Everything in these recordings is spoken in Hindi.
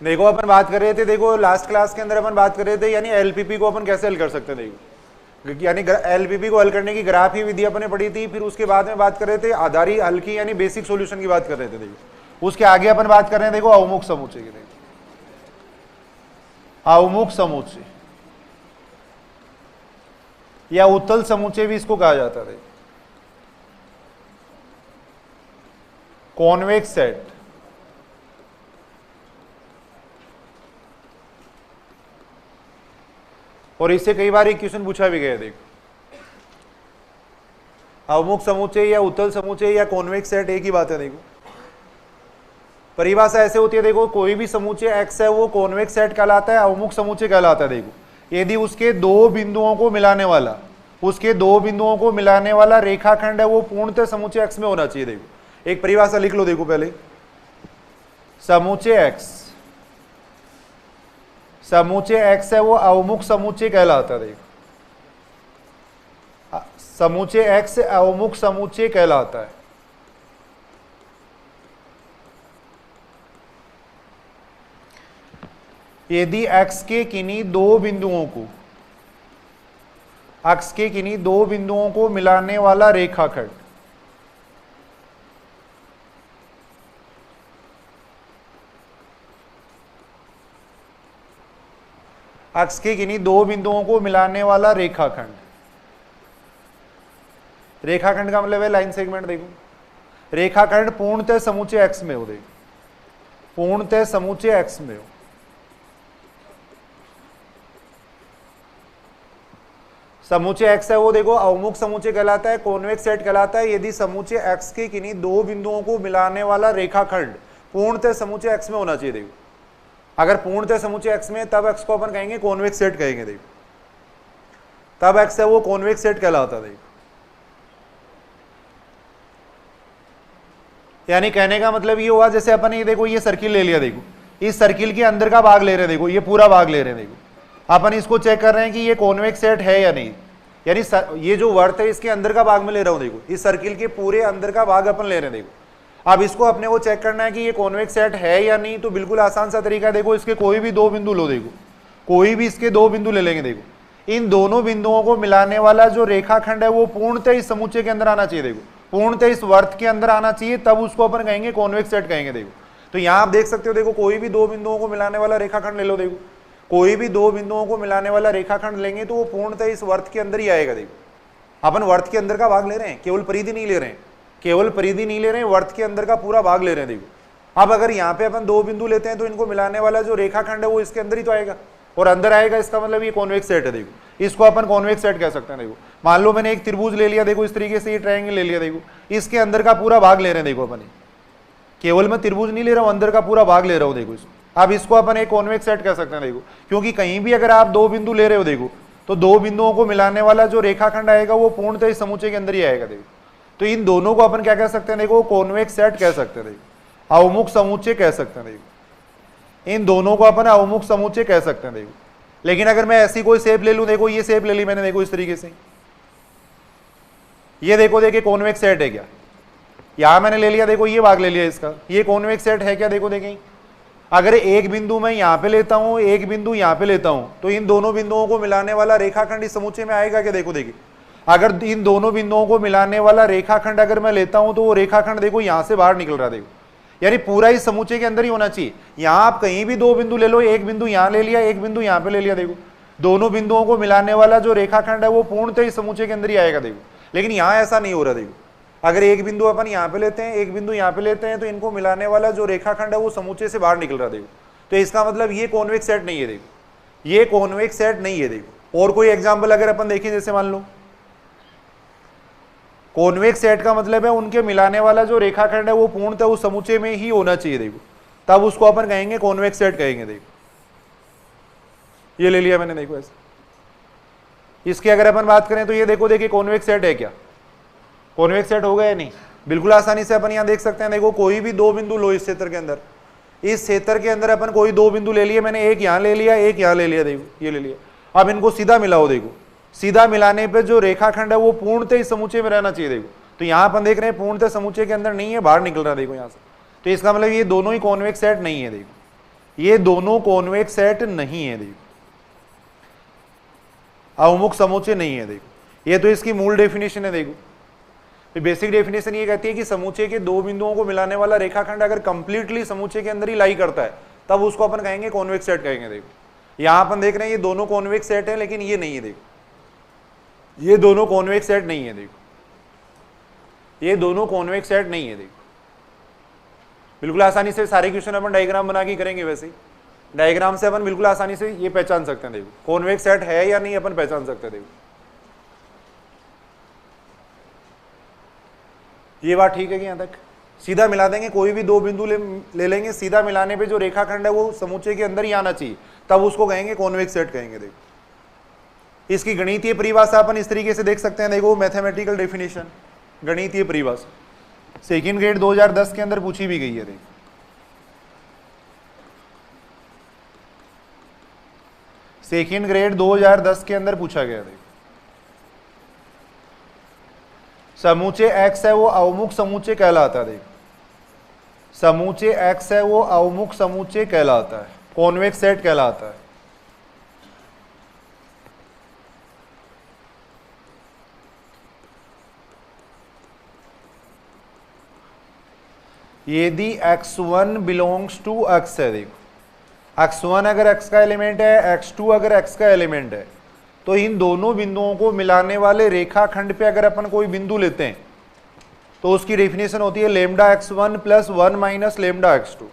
देखो अपन बात कर रहे थे, देखो लास्ट क्लास के अंदर अपन बात कर रहे थे यानी एलपीपी को अपन कैसे हल कर सकते हैं। देखो यानी एलपीपी को हल करने की ग्राफी विधि अपने पढ़ी थी, फिर उसके बाद में बात कर रहे थे आधारी हल की यानी बेसिक सॉल्यूशन की बात कर रहे थे। देखो उसके आगे अपन बात कर रहे हैं देखो अवमुख समुच्चय की। देखो अवमुख समुच्चय या उत्तल समुच्चय भी इसको कहा जाता है। कॉन्वेक्स सेट और इससे कई बार एक क्वेश्चन पूछा भी गया। देखो अवमुख समुच्चय या उत्तल समुच्चय या कॉन्वेक्स सेट एक ही बात है। देखो परिभाषा ऐसे होती है, देखो कोई भी समुच्चय x है वो कॉन्वेक्स सेट कहलाता है, अवमुख समुच्चय कहलाता है। देखो यदि उसके दो बिंदुओं को मिलाने वाला रेखाखंड है वो पूर्णतः समुच्चय x में होना चाहिए। देखो एक परिभाषा लिख लो। देखो पहले समुच्चय x है वो अवमुख समुच्चय कहलाता है। देखो समुच्चय x अवमुख समुच्चय कहलाता है। यदि x के किन्हीं दो बिंदुओं को मिलाने वाला रेखाखंड रेखाखंड का मतलब है लाइन सेगमेंट। देखो रेखाखंड पूर्णतः समुच्चय x में हो। देखो पूर्णतः समुच्चय x में हो। समुच्चय x है वो देखो अवमुख समुच्चय कहलाता है, कॉन्वेक्स सेट कहलाता है यदि समुच्चय x के किन्हीं दो बिंदुओं को मिलाने वाला रेखाखंड पूर्णतः समुच्चय x में होना चाहिए। देखो अगर पूर्णतः समुच्चय x में तब x को अपन कहेंगे कॉन्वेक्स सेट कहेंगे। देखो तब x है वो कॉन्वेक्स सेट कहलाता है। देखो यानी कहने का मतलब ये हुआ जैसे अपन ये देखो ये सर्किल ले लिया। देखो इस सर्किल के अंदर का भाग ले रहे हैं। देखो ये पूरा भाग ले रहे हैं। देखो अपन इसको चेक कर रहे हैं कि ये कॉन्वेक्स सेट है या नहीं, यानी ये जो वर्त है इसके अंदर का भाग में ले रहा हूं। देखो इस सर्किल के पूरे अंदर का भाग अपन ले रहे हैं। देखो अब इसको अपने को चेक करना है कि ये कॉन्वेक्स सेट है या नहीं, तो बिल्कुल आसान सा तरीका है। देखो इसके कोई भी दो बिंदु लो। देखो कोई भी इसके दो बिंदु ले लेंगे। देखो इन दोनों बिंदुओं को मिलाने वाला जो रेखाखंड है वो पूर्णतः इस समुच्चय के अंदर आना चाहिए। देखो पूर्णतः इस वर्त के अंदर आना चाहिए, तब उसको अपन कहेंगे कॉन्वेक्स सेट कहेंगे। देखो तो यहां आप देख सकते हो, देखो कोई भी दो बिंदुओं को मिलाने वाला रेखाखंड ले लो। देखो कोई भी दो बिंदुओं को मिलाने वाला रेखाखंड लेंगे तो वो पूर्णतः इस वर्त के अंदर ही आएगा। देखो अपन वर्त के अंदर का भाग ले रहे हैं, केवल परिधि नहीं ले रहे हैं, वर्त के अंदर का पूरा भाग ले रहे हैं। देखो अब अगर यहाँ पे अपन दो बिंदु लेते हैं तो इनको मिलाने वाला जो रेखाखंड है वो इसके अंदर ही तो आएगा और अंदर आएगा, इसका मतलब ये कॉन्वेक्स सेट है। देखो इसको अपन कॉन्वेक्स सेट कह सकते हैं। देखो मान लो मैंने एक त्रिभुज ले लिया। देखो इस तरीके से ये ट्रायंगल ले लिया। देखो इसके अंदर का पूरा भाग ले रहे हैं। देखो अपन केवल मैं त्रिभुज नहीं ले रहा हूं, अंदर का पूरा भाग ले रहा हूं। देखो इसको अब इसको अपन एक कॉन्वेक्स सेट कह सकते हैं। देखो क्योंकि कहीं भी अगर आप दो बिंदु ले रहे हो देखो तो दो बिंदुओं को मिलाने वाला जो रेखाखंड आएगा वो पूर्णतः इस समुच्चय के अंदर ही आएगा। देखो तो इन दोनों को अपन क्या कह सकते हैं, देखो कॉन्वेक्स सेट कह सकते हैं। देखो अवमुख समुच्चय कह सकते हैं। देखो इन दोनों को अपन अवमुख समुच्चय कह सकते हैं। देखो लेकिन अगर मैं ऐसी कोई शेप ले लूं, देखो ये शेप ले ली मैंने, देखो इस तरीके से, ये देखो देखिए कॉन्वेक्स सेट है क्या, यहां मैंने ले लिया। देखो ये भाग ले लिया इसका, ये कॉन्वेक्स सेट है क्या, देखो देखिए अगर एक बिंदु मैं यहां पे लेता हूं, एक बिंदु यहां पे लेता हूं, तो इन दोनों बिंदुओं को मिलाने वाला रेखाखंड इस समुच्चय में आएगा क्या, देखो देखिए अगर इन दोनों बिंदुओं को मिलाने वाला रेखाखंड अगर मैं लेता हूं तो वो रेखाखंड देखो यहां से बाहर निकल रहा है। देखो यानी पूरा इस समुच्चय के अंदर ही होना चाहिए। यहां आप कहीं भी दो बिंदु ले लो, एक बिंदु यहां ले लिया, एक बिंदु यहां पे ले लिया, देखो दोनों बिंदुओं को मिलाने वाला जो रेखाखंड है वो पूर्णतः इस समुच्चय के अंदर ही आएगा। देखो लेकिन यहां ऐसा नहीं हो रहा। देखो अगर एक बिंदु अपन यहां पे लेते हैं, एक बिंदु यहां पे लेते हैं, तो इनको मिलाने वाला जो रेखाखंड है वो समुच्चय से बाहर निकल रहा है। देखो तो इसका मतलब ये कॉन्वेक्स सेट नहीं है। देखो ये कॉन्वेक्स सेट नहीं है। देखो और कोई एग्जाम्पल अगर अपन देखें, जैसे मान लो कॉन्वेक्स सेट का मतलब है उनके मिलाने वाला जो रेखाखंड है वो पूर्णतः उस समुच्चय में ही होना चाहिए। देखो तब उसको अपन कहेंगे कॉन्वेक्स सेट कहेंगे। देखो ये ले लिया मैंने, देखो ऐसे। इसकी अगर अपन बात करें तो ये देखो देखिए कॉन्वेक्स सेट है क्या, कॉन्वेक्स सेट होगा या नहीं, बिल्कुल आसानी से अपन यहां देख सकते हैं। देखो कोई भी दो बिंदु लो इस क्षेत्र के अंदर, इस क्षेत्र के अंदर अपन कोई दो बिंदु ले लिए, मैंने एक यहां ले लिया, एक यहां ले लिया, देखो ये ले लिया। अब इनको सीधा मिलाओ। देखो सीधा मिलाने पे जो रेखाखंड है वो पूर्णतः इस समुच्चय में रहना चाहिए। देखो तो यहां अपन देख रहे हैं पूर्णतः समुच्चय के अंदर नहीं है, बाहर निकल रहा है। देखो यहां से, तो इसका मतलब ये दोनों ही कॉन्वेक्स सेट नहीं है। देखो ये दोनों कॉन्वेक्स सेट नहीं है, देखो अवमुख समूचे नहीं है। देखो ये तो इसकी मूल डेफिनेशन है। देखो बेसिक डेफिनेशन ये कहती है कि समूचे के दो बिंदुओं को मिलाने वाला रेखाखंड अगर कंप्लीटली समूचे के अंदर ही लाई करता है तब उसको अपन कहेंगे कॉन्वेक्स सेट कहेंगे। देखो यहां अपन देख रहे हैं ये दोनों कॉन्वेक्स सेट है, लेकिन ये नहीं है। देखो ये दोनों कॉन्वेक्स सेट नहीं है। देखो ये दोनों कॉन्वेक्स सेट नहीं है। देखो बिल्कुल आसानी से सारे क्वेश्चन अपन डायग्राम बना के करेंगे। वैसे डायग्राम से अपन बिल्कुल आसानी से ये पहचान सकते हैं। देखो कॉन्वेक्स सेट है या नहीं अपन पहचान सकते हैं। देखो ये बात ठीक है कि यहां तक सीधा मिला देंगे, कोई भी दो बिंदु ले लेंगे, सीधा मिलाने पे जो रेखाखंड है वो समूचे के अंदर ही आना चाहिए, तब उसको कहेंगे कॉन्वेक्स सेट कहेंगे। देखो इसकी गणितीय परिभाषा अपन इस तरीके से देख सकते हैं। देखो मैथमेटिकल डेफिनेशन, गणितीय परिभाषा सेकंड ग्रेड 2010 के अंदर पूछी भी गई है। देखो सेकंड ग्रेड 2010 के अंदर पूछा गया। देखो समूचे x है वो अवमुख समूचे कहलाता है। देखो समूचे x है वो अवमुख समूचे कहलाता है, कॉन्वेक्स सेट कहलाता है। यदि x1 बिलोंग्स टू x है। देखो x1 अगर x का एलिमेंट है, x2 अगर x का एलिमेंट है, तो इन दोनों बिंदुओं को मिलाने वाले रेखाखंड पे अगर अपन कोई बिंदु लेते हैं तो उसकी डेफिनेशन होती है lambda x1 plus 1 minus lambda x2।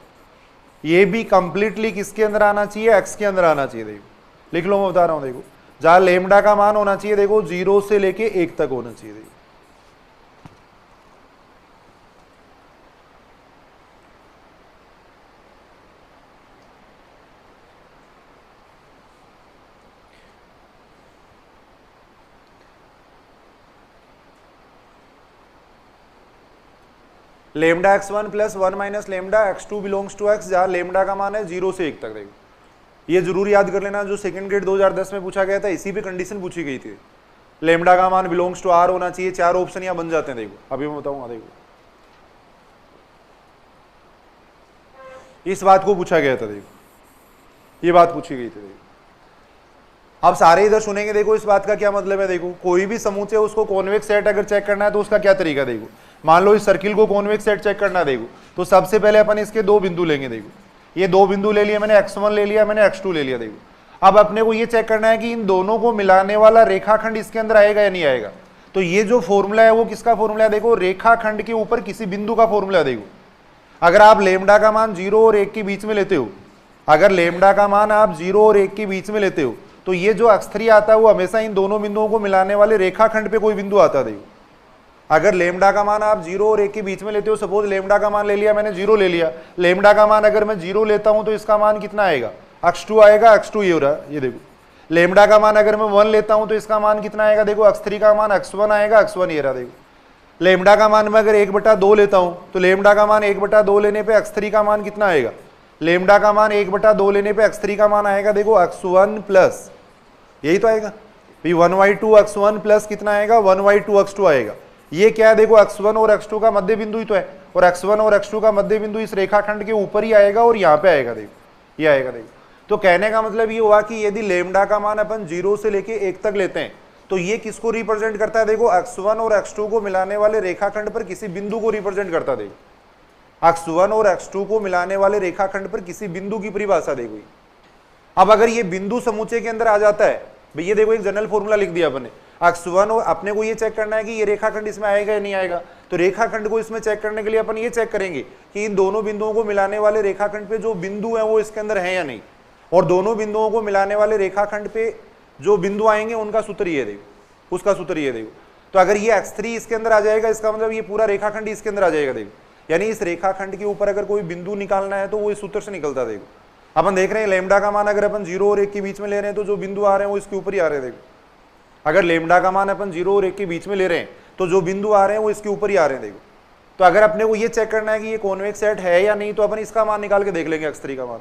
ये भी कंप्लीटली किसके अंदर आना चाहिए, x के अंदर आना चाहिए। देखो लिख लो, मैं बता रहा हूं। देखो जहां लेमडा का मान होना चाहिए, देखो 0 से लेके 1 तक होना चाहिए। देखो lambda x1 plus 1 minus lambda x2 belongs to x, जहां लेमडा का मान है 0 से 1 तक। देखो ये जरूर याद कर लेना, जो सेकंड ग्रेड 2010 में पूछा गया था इसी पे कंडीशन पूछी गई थी। लेमडा का मान बिलोंग्स टू r होना चाहिए। 4 ऑप्शन यहां बन जाते हैं। देखो अभी मैं बताऊंगा। देखो इस बात को पूछा गया था। देखो ये बात पूछी गई थी। देखो अब सारे इधर सुनेंगे। देखो इस बात का क्या मतलब है। देखो कोई भी समूचे उसको कॉन्वेक्स सेट अगर चेक करना है तो उसका क्या तरीका। देखो मान लो इस सर्किल को कॉन्वेक्स सेट चेक करना है। देखो तो सबसे पहले अपन इसके दो बिंदु लेंगे। देखो ये दो बिंदु ले लिया मैंने, x1 ले लिया मैंने, x2 ले लिया। देखो अब अपने को ये चेक करना है कि इन दोनों को मिलाने वाला रेखाखंड इसके अंदर आएगा या नहीं आएगा। तो ये जो फॉर्मूला है वो किसका फॉर्मूला है। देखो रेखाखंड के ऊपर किसी बिंदु का फॉर्मूला है। देखो अगर आप लेमडा का मान 0 और 1 के बीच में लेते हो, अगर लेमडा का मान आप 0 और 1 के बीच में लेते हो, तो ये जो x3 आता है वो हमेशा इन दोनों बिंदुओं को मिलाने वाले रेखाखंड पे कोई बिंदु आता है। देखो अगर लेमडा का मान आप 0 और 1 के बीच में लेते हो, सपोज लेमडा का मान ले लिया मैंने 0 ले लिया, लेमडा का मान अगर मैं 0 लेता हूं तो इसका मान कितना आएगा, x2 आएगा। x2 ये हो रहा है, ये देखो। लेमडा का मान अगर मैं 1 लेता हूं तो इसका मान कितना आएगा, देखो x3 का मान x1 आएगा, x1 ये रहा। देखो लेमडा का मान मैं अगर 1/2 लेता हूं तो लेमडा का मान 1/2 लेने पे x3 का मान कितना आएगा, लेमडा का मान 1/2 लेने पे x3 का मान आएगा, देखो x1 प्लस यही तो आएगा 1/2 x1 प्लस कितना आएगा 1/2 x2 आएगा। ये क्या है, देखो x1 और x2 का मध्य बिंदु ही तो है, और x1 और x2 का मध्य बिंदु इस रेखाखंड के ऊपर ही आएगा और यहाँ पे आएगा। देखो ये आएगा। देखो तो कहने का मतलब ये हुआ कि यदि लेमडा का मान अपन 0 से लेके 1 तक लेते हैं तो ये किसको रिप्रेजेंट करता है, देखो x1 और x2 को मिलाने वाले रेखाखंड पर किसी बिंदु को रिप्रेजेंट करता है। देखो x1 और x2 को मिलाने वाले रेखाखंड पर किसी बिंदु की परिभाषा देखो। अब अगर ये बिंदु समूचे के अंदर आ जाता है, भैया देखो एक जनरल फॉर्मूला लिख दिया अपने, x1 और अपने को ये चेक करना है कि ये रेखाखंड इसमें आएगा या नहीं आएगा। तो रेखाखंड को इसमें चेक करने के लिए अपन ये चेक करेंगे कि इन दोनों बिंदुओं को मिलाने वाले रेखाखंड पे जो बिंदु है वो इसके अंदर है या नहीं, और दोनों बिंदुओं को मिलाने वाले रेखाखंड पे जो बिंदु आएंगे उनका सूत्र ये देखो, उसका सूत्र ये देखो। तो अगर ये x3 इसके अंदर आ जाएगा, इसका मतलब ये पूरा रेखाखंड इसके अंदर आ जाएगा। देखो यानी इस रेखाखंड के ऊपर अगर कोई बिंदु निकालना है तो वो इस सूत्र से निकलता। देखो अपन देख रहे हैं लेमडा का मान अगर अपन 0 और 1 के बीच में ले रहे हैं तो जो बिंदु आ रहे हैं वो इसके ऊपर ही आ रहे हैं। देखो अगर लेमडा का मान अपन 0 और 1 के बीच में ले रहे हैं तो जो बिंदु आ रहे हैं वो इसके ऊपर ही आ रहे हैं। देखो तो अगर अपने को ये चेक करना है कि ये कॉन्वेक्स सेट है या नहीं, तो अपन इसका मान निकाल के देख लेंगे x3 का मान।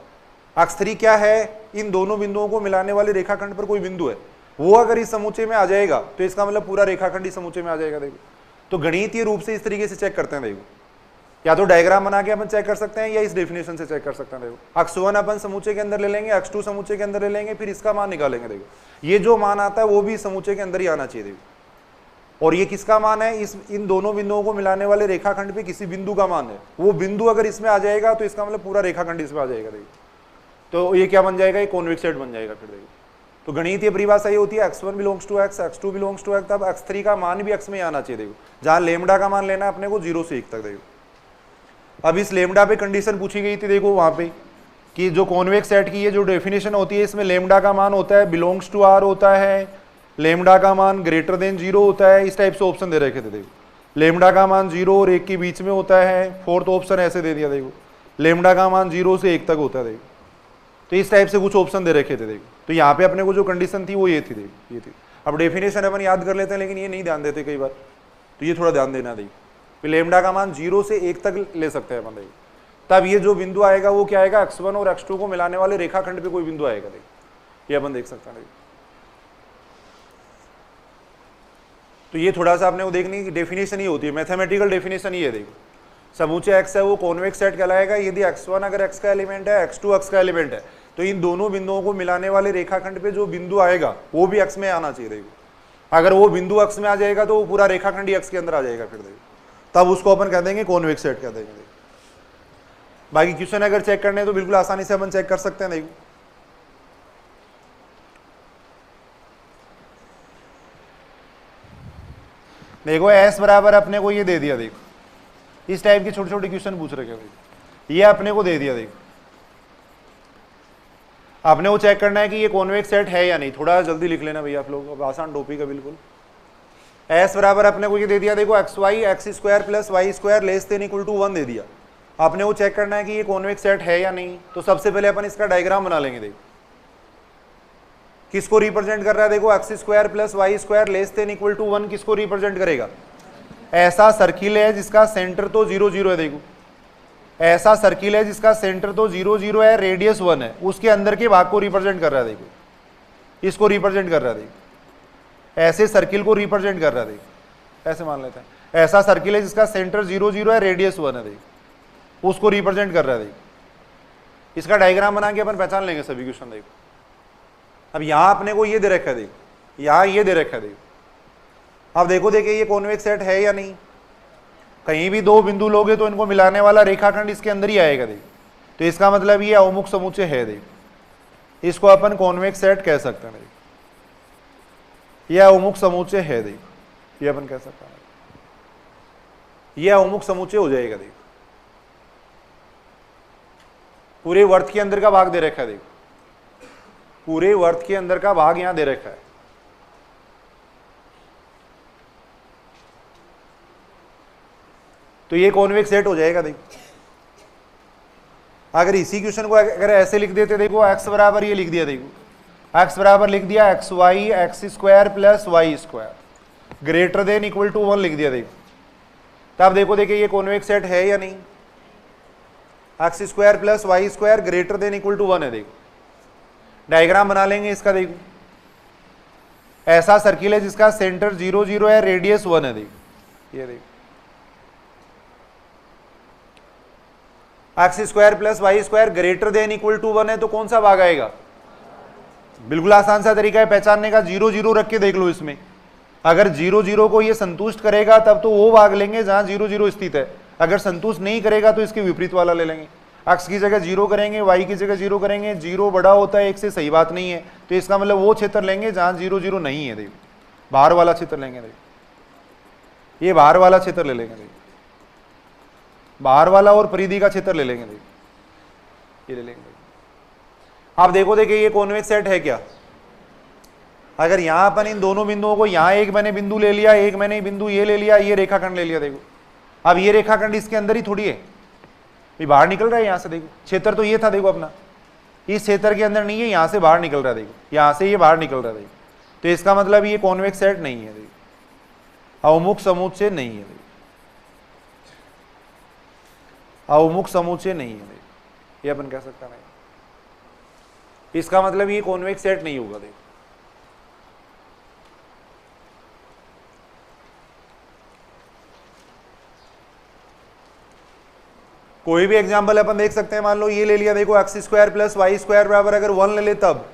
x3 क्या है, इन दोनों बिंदुओं को मिलाने वाले रेखाखंड पर कोई बिंदु है, वो अगर इस समूचे में आ जाएगा तो इसका मतलब पूरा रेखाखंड इस समूचे में आ जाएगा। देखो तो गणितीय रूप से इस तरीके से चेक करते हैं। देखो या तो डायग्राम बना के अपन चेक कर सकते हैं या इस डेफिनेशन से चेक कर सकते हैं। देखो x1 अपन समूचे के अंदर ले लेंगे, x2 समूचे के अंदर ले लेंगे, फिर इसका मान निकालेंगे। देखो ये जो मान आता है वो भी समूचे के अंदर ही आना चाहिए। देखो और ये किसका मान है, इन दोनों बिंदुओं को मिलाने वाले रेखाखंड पे किसी बिंदु का मान है। वो बिंदु अगर इसमें आ जाएगा तो इसका मतलब पूरा रेखाखंड इसमें आ जाएगा। देखो तो ये क्या बन जाएगा, ये कॉन्वेक्स सेट बन जाएगा। फिर देखो तो गणितीय परिभाषा ये होती है x1 belongs to x, x2 belongs to x, तब x3 का मान भी x में आना चाहिए। देखो जहां लेमडा का मान लेना है अपने को 0 से 1 तक। देखो अब इस लेमडा पे कंडीशन पूछी गई थी, देखो वहां पे कि जो कॉन्वेक्स सेट की ये जो डेफिनेशन होती है इसमें लेमडा का मान होता है बिलोंग्स टू r होता है, लेमडा का मान ग्रेटर देन 0 होता है। इस टाइप से ऑप्शन दे रखे थे। देखो लेमडा का मान 0 और 1 के बीच में होता है। फोर्थ ऑप्शन ऐसे दे दिया, देखो लेमडा का मान 0 से 1 तक होता है। देखो तो इस टाइप से कुछ ऑप्शन दे रखे थे। देखो तो यहाँ पे अपने को जो कंडीशन थी वो ये थी। देखो ये थी। अब डेफिनेशन अपन याद कर लेते हैं लेकिन ये नहीं ध्यान देते कई बार, तो ये थोड़ा ध्यान देना। देखो लेमडा का मान 0 से 1 तक ले सकते हैं अपन। देखो तब ये जो बिंदु आएगा वो क्या आएगा, x1 और x2 को मिलाने वाले रेखाखंड पे कोई बिंदु आएगा। देखो ये अपन देख सकते हैं। तो ये थोड़ा सा आपने वो देखने की डेफिनेशन ही होती है, मैथमेटिकल डेफिनेशन ही है। देखो समूचे x है वो कॉन्वेक्स सेट कहलाएगा यदि x1 अगर x का एलिमेंट है, x2 x का एलिमेंट है, तो इन दोनों बिंदुओं को मिलाने वाले रेखाखंड पे जो बिंदु आएगा वो भी x में आना चाहिए। देखो अगर वो बिंदु x में आ जाएगा तो वो पूरा रेखाखंड ही x के अंदर आ जाएगा। फिर देखो तब उसको अपन कह देंगे कॉन्वेक्स सेट कह देंगे। बाकी क्वेश्चन अगर चेक करने तो बिल्कुल आसानी से अपन चेक कर सकते हैं। देखो देखो s बराबर अपने को ये दे दिया। देखो इस टाइप के छोटे छोटे क्वेश्चन पूछ रखे हैं, ये अपने को दे दिया। देखो आपने वो चेक करना है कि ये कॉन्वेक्स सेट है या नहीं। थोड़ा जल्दी लिख लेना भैया आप लोग, अब आसान टॉपिक है बिल्कुल। s बराबर अपने को ये दे दिया। देखो xy x² plus y² less than equal to 1 दे दिया। आपने वो चेक करना है कि ये कॉन्वेक्स सेट है या नहीं। तो सबसे पहले अपन इसका डायग्राम बना लेंगे। देखो किसको रिप्रेजेंट कर रहा है, देखो x² plus y² less than equal to 1 किसको रिप्रेजेंट करेगा, ऐसा सर्किल है जिसका सेंटर तो 0 0 है। देखो ऐसा सर्किल है जिसका सेंटर तो 0 0 है, रेडियस 1 है, उसके अंदर के भाग को रिप्रेजेंट कर रहा है। देखो इसको रिप्रेजेंट कर रहा है। देखो ऐसे सर्किल को रिप्रेजेंट कर रहा है। देखो ऐसे मान लेते हैं ऐसा सर्किल है जिसका सेंटर 0 0 है, रेडियस 1 है। देखो उसको रिप्रेजेंट कर रहा है। देखो इसका डायग्राम बना के अपन पहचान लेंगे सभी क्वेश्चन। देखो अब यहां अपने को ये दे रखा है। देखो यहां ये दे रखा है। देखो अब देखो देखिए ये कॉन्वेक्स सेट है या नहीं। कहीं भी दो बिंदु लोगे तो इनको मिलाने वाला रेखाखंड इसके अंदर ही आएगा। देखो तो इसका मतलब ये अवमुख समुच्चय है। देखो इसको अपन कॉन्वेक्स सेट कह सकते हैं। देखो ये अवमुख समुच्चय है। देखो ये अपन कह सकते हैं, ये अवमुख समुच्चय हो जाएगा। देखो पूरे वर्त के अंदर का भाग दे रखा है। देखो पूरे वर्त के अंदर का भाग यहां दे रखा है। तो ये कॉन्वेक्स सेट हो जाएगा। देखो अगर इसी क्वेश्चन को अगर ऐसे लिख देते, देखो x बराबर ये लिख दिया। देखो x बराबर लिख दिया xy x² plus y² greater than equal to 1 लिख दिया। देखो तब देखो देखिए ये कॉन्वेक्स सेट है या नहीं, x² plus y² greater than equal to 1 है। देखो डायग्राम बना लेंगे इसका। देखो ऐसा सर्किल है जिसका सेंटर 0 0 है, रेडियस 1 है। देखो ये देखो x² plus y² greater than equal to 1 है, तो कौन सा भाग आएगा, बिल्कुल आसान सा तरीका है पहचानने का, 0 0 रख के देख लो। इसमें अगर 0 0 को ये संतुष्ट करेगा तब तो वो भाग लेंगे जहां 0 0 स्थित है। अगर संतुष्ट नहीं करेगा तो इसके विपरीत वाला ले लेंगे। x की जगह 0 करेंगे, y की जगह 0 करेंगे। 0 बड़ा होता है 1 से, सही बात नहीं है, तो इसका मतलब वो क्षेत्र लेंगे जहां 0 0 नहीं है। देखो बाहर वाला क्षेत्र लेंगे। देखो ये बाहर वाला क्षेत्र ले लेंगे। देखो बाहर वाला और परिधि का क्षेत्र ले लेंगे। देखो ये ले लेंगे। आप देखो देखिए ये कॉन्वेक्स सेट है क्या। अगर यहां अपन इन दोनों बिंदुओं को, यहां एक मैंने बिंदु ले लिया, एक मैंने बिंदु ये ले लिया, ये रेखाखंड ले लिया। देखो अब ये रेखाखंड इसके अंदर ही थोड़ी है, ये बाहर निकल रहा है यहां से। देखो क्षेत्र तो ये था, देखो अपना इस क्षेत्र के अंदर नहीं है, यहां से बाहर निकल रहा है। देखो यहां से ये बाहर निकल रहा है। देखो तो इसका मतलब ये कॉन्वेक्स सेट नहीं है। देखो अवमुख समुच्चय नहीं है। अवमुख समुच्चय नहीं है। ये अपन कह सकते हैं, इसका मतलब ये कॉन्वेक्स सेट नहीं होगा। देखो कोई भी एग्जाम्पल अपन देख सकते हैं, मान लो ये ले लिया देखो x square plus Y square बराबर अगर 1 ले ले तब,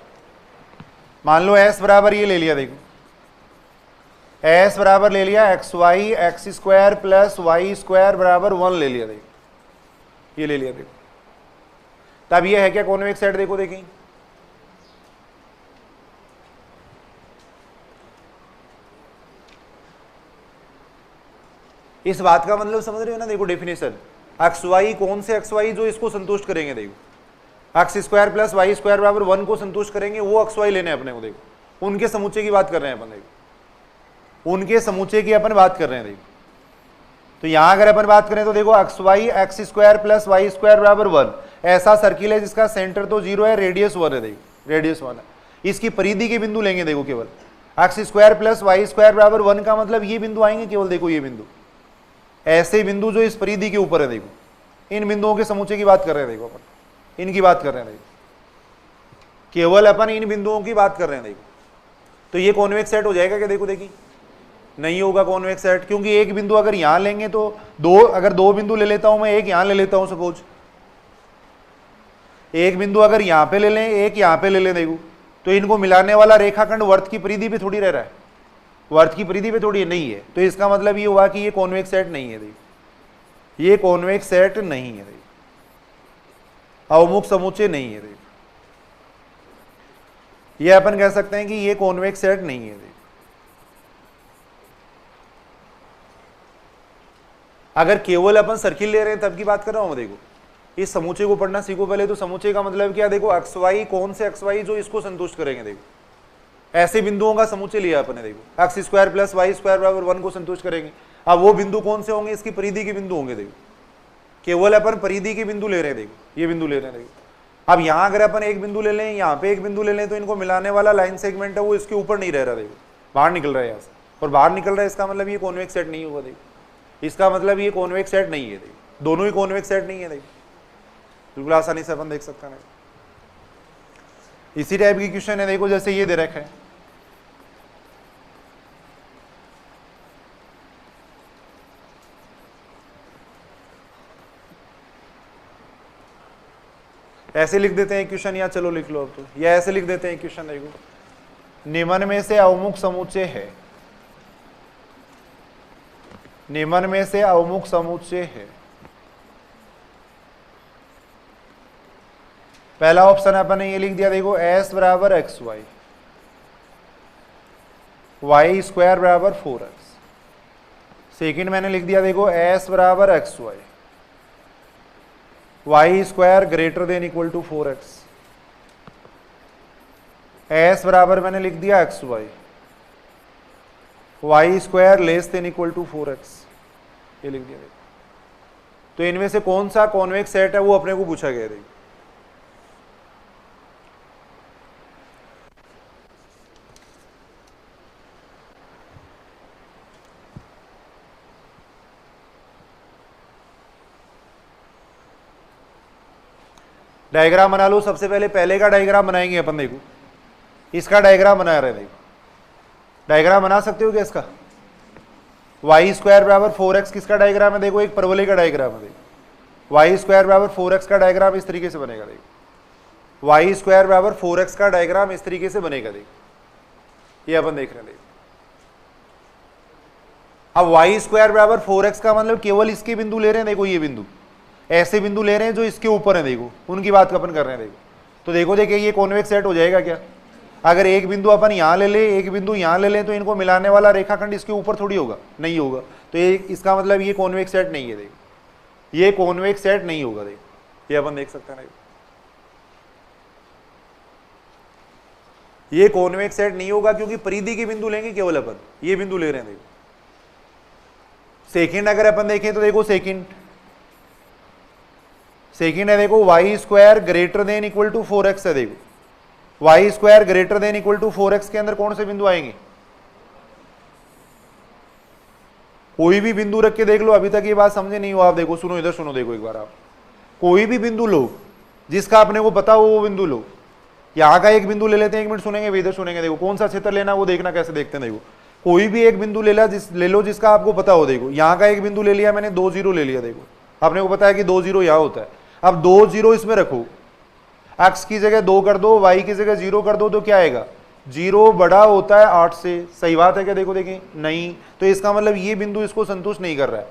मान लो एस बराबर ये ले लिया देखो, एस बराबर ले लिया X Y X square plus Y square बराबर 1 ले लिया देखो, ये ले लिया देखो, तब ये है क्या कॉन्वेक्स सेट? देखो देखिए इस बात का मतलब समझ रहे हो ना, देखो डेफिनेशन एक्स वाई कौन से एक्स वाई जो इसको संतुष्ट करेंगे, देखो x square plus Y square बराबर 1 को संतुष्ट करेंगे, वो एक्स वाई लेने अपने को, देखो उनके समूचे की बात कर रहे हैं अपन, देखो उनके समूचे की अपन बात कर रहे हैं। देखो तो यहां अगर अपन बात करें तो देखो x Y X square plus Y square बराबर 1 ऐसा सर्किल है जिसका सेंटर तो 0 है, रेडियस 1 है, देखो रेडियस 1 है, इसकी परिधि के बिंदु लेंगे देखो केवल X square plus Y square बराबर 1 का मतलब ये बिंदु आएंगे केवल, देखो ये बिंदु, ऐसे बिंदु जो इस परिधि के ऊपर है, देखो इन बिंदुओं के समूचे की बात कर रहे हैं, देखो अपन इनकी बात कर रहे हैं, देखो केवल अपन इन बिंदुओं की बात कर रहे हैं। देखो तो ये कॉन्वेक्स सेट हो जाएगा क्या? देखो देखिए नहीं होगा कॉन्वेक्स सेट, क्योंकि एक बिंदु अगर यहां लेंगे तो अगर दो बिंदु ले लेता हूं मैं, एक यहां ले लेता हूं सपोज, एक बिंदु अगर यहां पे ले लें एक यहां पे ले लें, देखो तो इनको मिलाने वाला रेखाखंड वर्त की परिधि पे थोड़ी रह रहा है, वर्त की परिधि पे थोड़ी नहीं है, तो इसका मतलब ये हुआ कि ये कॉन्वेक्स सेट नहीं है, देखो ये कॉन्वेक्स सेट नहीं है, देखो अवमुख समुच्चय नहीं है, देखो ये अपन कह सकते हैं कि ये कॉन्वेक्स सेट नहीं है। देखो अगर केवल अपन सर्किल ले रहे हैं तब की बात कर रहा हूं मैं, देखो इस समूचे को पढ़ना सीखो पहले। तो समूचे का मतलब क्या? देखो एक्स वाई कौन से एक्स वाई जो इसको संतुष्ट करेंगे, देखो ऐसे बिंदुओं का समूचे लिया अपने, देखो x square plus Y square बराबर 1 को संतुष्ट करेंगे। अब वो बिंदु कौन से होंगे? इसकी परिधि के बिंदु होंगे, देखो केवल अपन परिधि के बिंदु ले रहे हैं, देखो ये बिंदु ले रहे हैं। देखो अब यहाँ अगर अपन एक बिंदु ले लें, यहाँ पे एक बिंदु ले लें, तो इनको मिलाने वाला लाइन सेगमेंट है वो इसके ऊपर नहीं रह रहा, देखो बाहर निकल रहा है यहाँ से, और बाहर निकल रहा है, इसका मतलब ये कॉन्वेक्स सेट नहीं होगा, देखो इसका मतलब ये कॉन्वेक्स सेट नहीं है, देखो दोनों ही कॉन्वेक्स सेट नहीं है, देखो बिल्कुल आसानी से अपन देख सकते हैं। इसी टाइप की क्वेश्चन है, देखो जैसे ये दे रखा है, ऐसे लिख देते हैं क्वेश्चन, या चलो लिख लो अब तो, या ऐसे लिख देते हैं क्वेश्चन, देखो निम्न में से अवमुख समुच्चय है, निम्न में से अवमुख समुच्चय है। पहला ऑप्शन अपन ने ये लिख दिया, देखो s बराबर एक्स वाई, वाई स्क्वायर बराबर 4x। सेकेंड मैंने लिख दिया, देखो s बराबर X Y, Y square greater than equal to 4x। s बराबर मैंने लिख दिया X Y, Y square less than equal to 4x, ये लिख दिया। तो इनमें से कौन सा कॉन्वेक्स सेट है वो अपने को पूछा गया। देखो डायग्राम बना लो। सबसे पहले का डायग्राम बनाएंगे अपन, देखो इसका डायग्राम बना रहे, देखो डायग्राम बना सकते हो क्या इसका? वाई स्क्वायर बराबर 4x किसका डायग्राम है? देखो एक परवलय का डायग्राम है, देखो वाई स्क्वायर बराबर 4x का डायग्राम इस तरीके से बनेगा, देखो वाई स्क्वायर बराबर 4x का डायग्राम इस तरीके से बनेगा, देखो ये अपन देख रहे हैं। देखो अब वाई स्क्वायर बराबर 4x का मतलब केवल इसके बिंदु ले रहे हैं, देखो ये बिंदु, ऐसे बिंदु ले रहे हैं जो इसके ऊपर है, देखो उनकी बात अपन कर रहे हैं। देखो तो देखो देखिए ये कॉन्वेक्स सेट हो जाएगा क्या? अगर एक बिंदु अपन यहाँ ले ले, एक बिंदु यहाँ ले लें, तो इनको मिलाने वाला रेखाखंड इसके ऊपर थोड़ी होगा, नहीं होगा, तो ये इसका मतलब ये कॉन्वेक्स सेट नहीं है। देखो ये कॉन्वेक्स सेट नहीं होगा, देखो ये अपन देख सकते हैं। ये कॉन्वेक्स सेट नहीं होगा क्योंकि परिधि के बिंदु लेंगे केवल अपन, ये बिंदु ले रहे हैं। देखो सेकेंड अगर अपन देखें तो देखो सेकेंड है, देखो Y square greater than equal to 4x है। देखो Y square greater than equal to 4x के अंदर कौन से बिंदु आएंगे? कोई भी बिंदु रख के देख लो, अभी तक ये बात समझे नहीं हो आप, देखो सुनो इधर सुनो, देखो एक बार आप कोई भी बिंदु लो जिसका अपने को पता हो वो बिंदु लो। यहाँ का एक बिंदु ले लेते हैं, 1 मिनट सुनेंगे इधर सुनेंगे। देखो कौन सा क्षेत्र लेना वो देखना कैसे देखते हैं। देखो कोई भी एक बिंदु ले लो जिसका आपको पता हो। देखो यहाँ का एक बिंदु ले लिया मैंने, 2 0 ले लिया। देखो आपने को पता है कि 2 0 यहां होता है। अब 2 0 इसमें रखो, x की जगह 2 कर दो, y की जगह 0 कर दो, तो क्या आएगा? 0 बड़ा होता है 8 से। सही बात है क्या? देखो देखिए, नहीं। तो इसका मतलब ये बिंदु इसको संतुष्ट नहीं कर रहा है,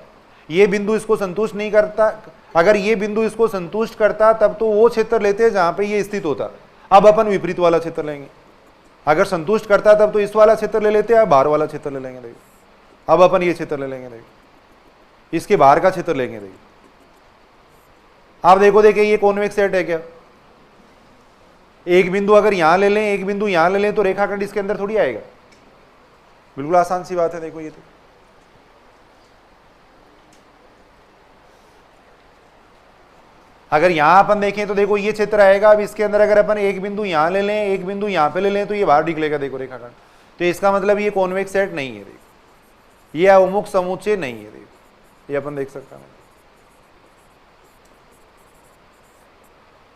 ये बिंदु इसको संतुष्ट नहीं करता। अगर ये बिंदु इसको संतुष्ट करता तब तो वो क्षेत्र लेते हैं जहां पे ये स्थित होता। अब अपन विपरीत वाला क्षेत्र लेंगे। अगर संतुष्ट करता तब तो इस वाला क्षेत्र ले लेते हैं, बाहर वाला क्षेत्र ले लेंगे। देखो अब अपन ये क्षेत्र ले लेंगे, देखो इसके बाहर का क्षेत्र लेंगे। देखिए आप देखो, देखिए ये कॉन्वेक्स सेट है क्या? एक बिंदु अगर यहां ले लें, एक बिंदु यहां ले लें, तो रेखाखंड इसके अंदर थोड़ी आएगा। बिल्कुल आसान सी बात है। देखो ये तो अगर यहां अपन देखें तो देखो ये क्षेत्र आएगा। अब इसके अंदर अगर अपन एक बिंदु यहां ले लें, एक बिंदु यहां पे ले लें, तो ये बाहर निकलेगा। देखो रेखाखंड, तो इसका मतलब ये कॉन्वेक्स सेट नहीं है। देखो ये अवमुख समुच्चय नहीं है। देखो ये अपन देख सकते हैं,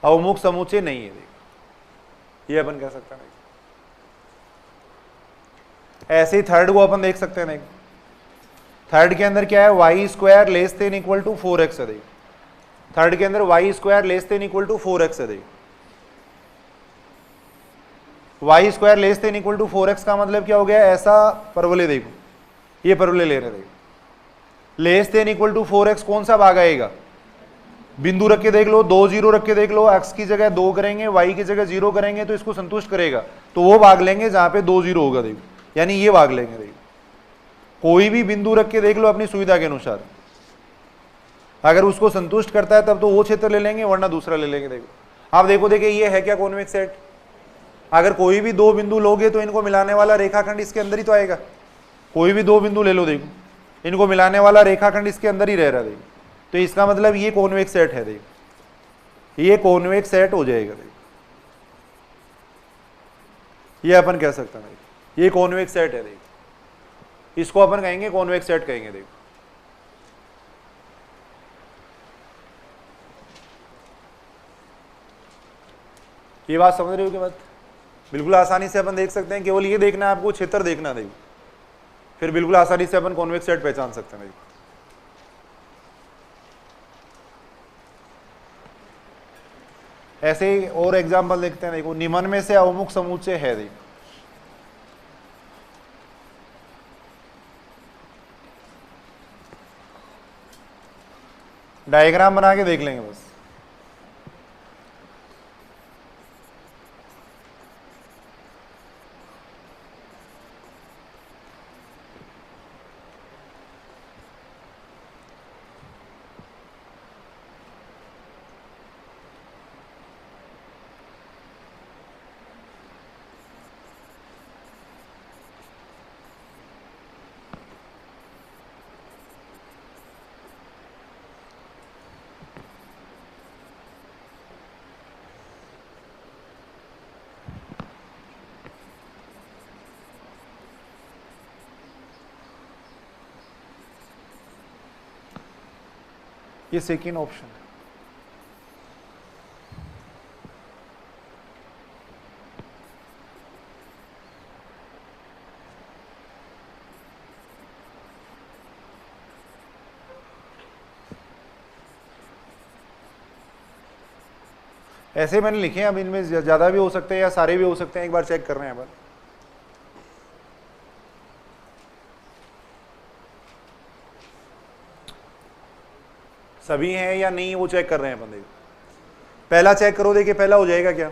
अवमुख समुच्चय नहीं है। देखो ये अपन कह सकते हैं। ऐसे ही थर्ड को अपन देख सकते हैं। थर्ड के अंदर क्या है? Y square less than equal to 4x है। देखो थर्ड के अंदर Y square less than equal to 4x है। देखो Y square less than equal to 4x का मतलब क्या हो गया? ऐसा परवलय, देखो ये परवलय ले रहे। देखो less than equal to 4x कौन सा भाग आएगा? बिंदु रख के देख लो, 2 0 रख के देख लो। x की जगह 2 करेंगे, y की जगह 0 करेंगे, तो इसको संतुष्ट करेगा। तो वो भाग लेंगे जहां पे 2 0 होगा। देखो यानी ये भाग लेंगे। देखो कोई भी बिंदु रख के देख लो अपनी सुविधा के अनुसार, अगर उसको संतुष्ट करता है तब तो वो क्षेत्र ले लेंगे, वरना दूसरा ले लेंगे। देखो आप देखो, देखिए ये है क्या? Convex set. अगर कोई भी 2 बिंदु लोगे तो इनको मिलाने वाला रेखाखंड इसके अंदर ही तो आएगा। कोई भी 2 बिंदु ले लो, देखो इनको मिलाने वाला रेखाखंड इसके अंदर ही रह रहा है। देखो तो इसका मतलब ये कॉन्वेक्स सेट है। देखो ये कॉन्वेक्स सेट हो जाएगा। देखो ये अपन कह सकते हैं ये कॉन्वेक्स सेट है। देखो इसको अपन कहेंगे कॉन्वेक्स सेट कहेंगे। देखो ये बात समझ रहे हो कि बात? बिल्कुल आसानी से अपन देख सकते हैं। केवल ये देखना है आपको, क्षेत्र देखना। देखो फिर बिल्कुल आसानी से अपन कॉन्वेक्स सेट पहचान सकते हैं। देखो ऐसे ही और एग्जाम्पल देखते हैं। देखो निम्न में से अवमुख समुच्चय है। देखो डायग्राम बना के देख लेंगे बस। ये सेकेंड ऑप्शन है। ऐसे मैंने लिखे हैं। अब इनमें ज्यादा भी हो सकते हैं या सारे भी हो सकते हैं। एक बार चेक कर रहे हैं अपन। सभी हैं या नहीं वो चेक कर रहे हैं अपन। देखो पहला चेक करो। देखिए पहला हो जाएगा क्या?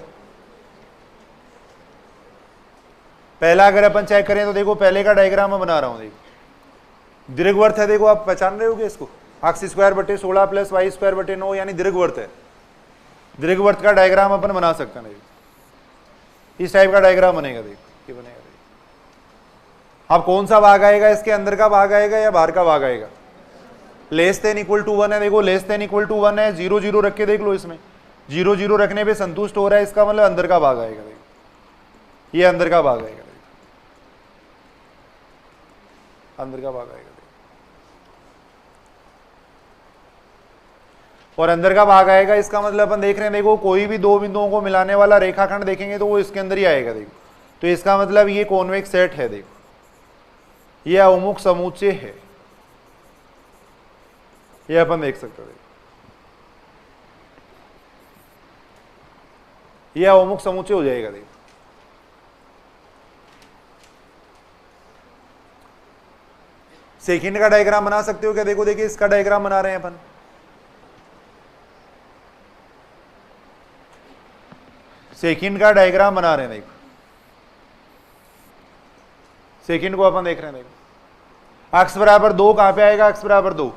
पहला अगर अपन चेक करें तो देखो पहले का डायग्राम मैं बना रहा हूं। देखो दीर्घवृत्त है। देखो आप पहचान रहे होगे इसको, x स्क्वायर बटे 16 प्लस वाई स्क्वायर बटे 9 यानी दीर्घवृत्त है। दीर्घवृत्त का डायग्राम अपन बना सकते हैं। देखो इस टाइप का डायग्राम बनेगा। देखो ये बनेगा। देखो अब कौन सा भाग आएगा? इसके अंदर का भाग आएगा या बाहर का भाग आएगा? लेस देन इक्वल टू 1 है। देखो लेस देन इक्वल टू 1 है। 0 0 रख के देख लो। इसमें 0 0 रखने पे संतुष्ट हो रहा है, इसका मतलब अंदर का भाग आएगा। देखो ये अंदर का भाग आएगा। देखो अंदर का भाग आएगा। और अंदर का भाग आएगा, इसका मतलब अपन देख रहे हैं। देखो कोई भी 2 बिंदुओं को मिलाने वाला रेखाखंड देखेंगे तो वो इसके अंदर ही आएगा। देखो तो इसका मतलब ये कॉन्वेक्स सेट है। देखो ये अवमुख समुच्चय है। ये अपन देख सकते हैं। ये अवमुख समुच्चय हो जाएगा। देखो सेकंड का डायग्राम बना सकते हो क्या? देखो देखिए इसका डायग्राम बना रहे हैं अपन। सेकंड का डायग्राम बना रहे हैं। देखो सेकंड को अपन देख रहे हैं। देखो x बराबर 2 कहां पे आएगा? x बराबर 2,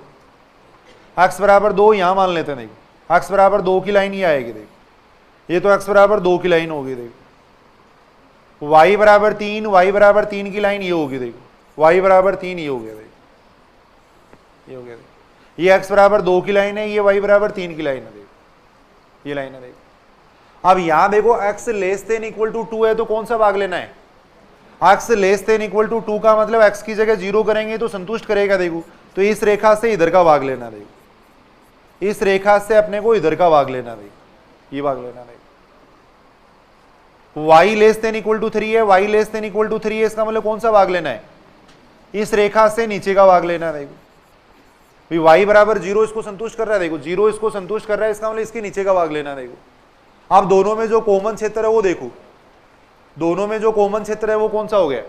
x बराबर 2 यहां मान लेते हैं। देखो x बराबर 2 की लाइन ये आएगी। देखो ये तो x बराबर 2 की लाइन होगी। देखो y बराबर 3, y बराबर 3 की लाइन ये होगी। देखो y बराबर 3 ये हो गया। देखो ये हो गया। देखो ये x बराबर 2 की लाइन है, ये y बराबर 3 की लाइन है। देखो ये लाइन है। देखो अब यहां देखो x less than equal to 2 है, तो कौन सा भाग लेना है? x less than equal to 2 का मतलब x की जगह 0 करेंगे तो संतुष्ट करेगा। देखो तो इस रेखा से इधर का भाग लेना। देखो इस रेखा से अपने को इधर का भाग लेना। देखो ये भाग लेना। देखो y less than equal to 3 है, y less than equal to 3 है, इसका मतलब कौन सा भाग लेना है? इस रेखा से नीचे का भाग लेना। देखो y बराबर 0 इसको संतुष्ट कर रहा है। देखो 0 इसको संतुष्ट कर रहा है, इसका मतलब इसके नीचे का भाग लेना। देखो अब दोनों में जो कॉमन क्षेत्र है वो देखो, दोनों में जो कॉमन क्षेत्र है वो कौन सा हो गया?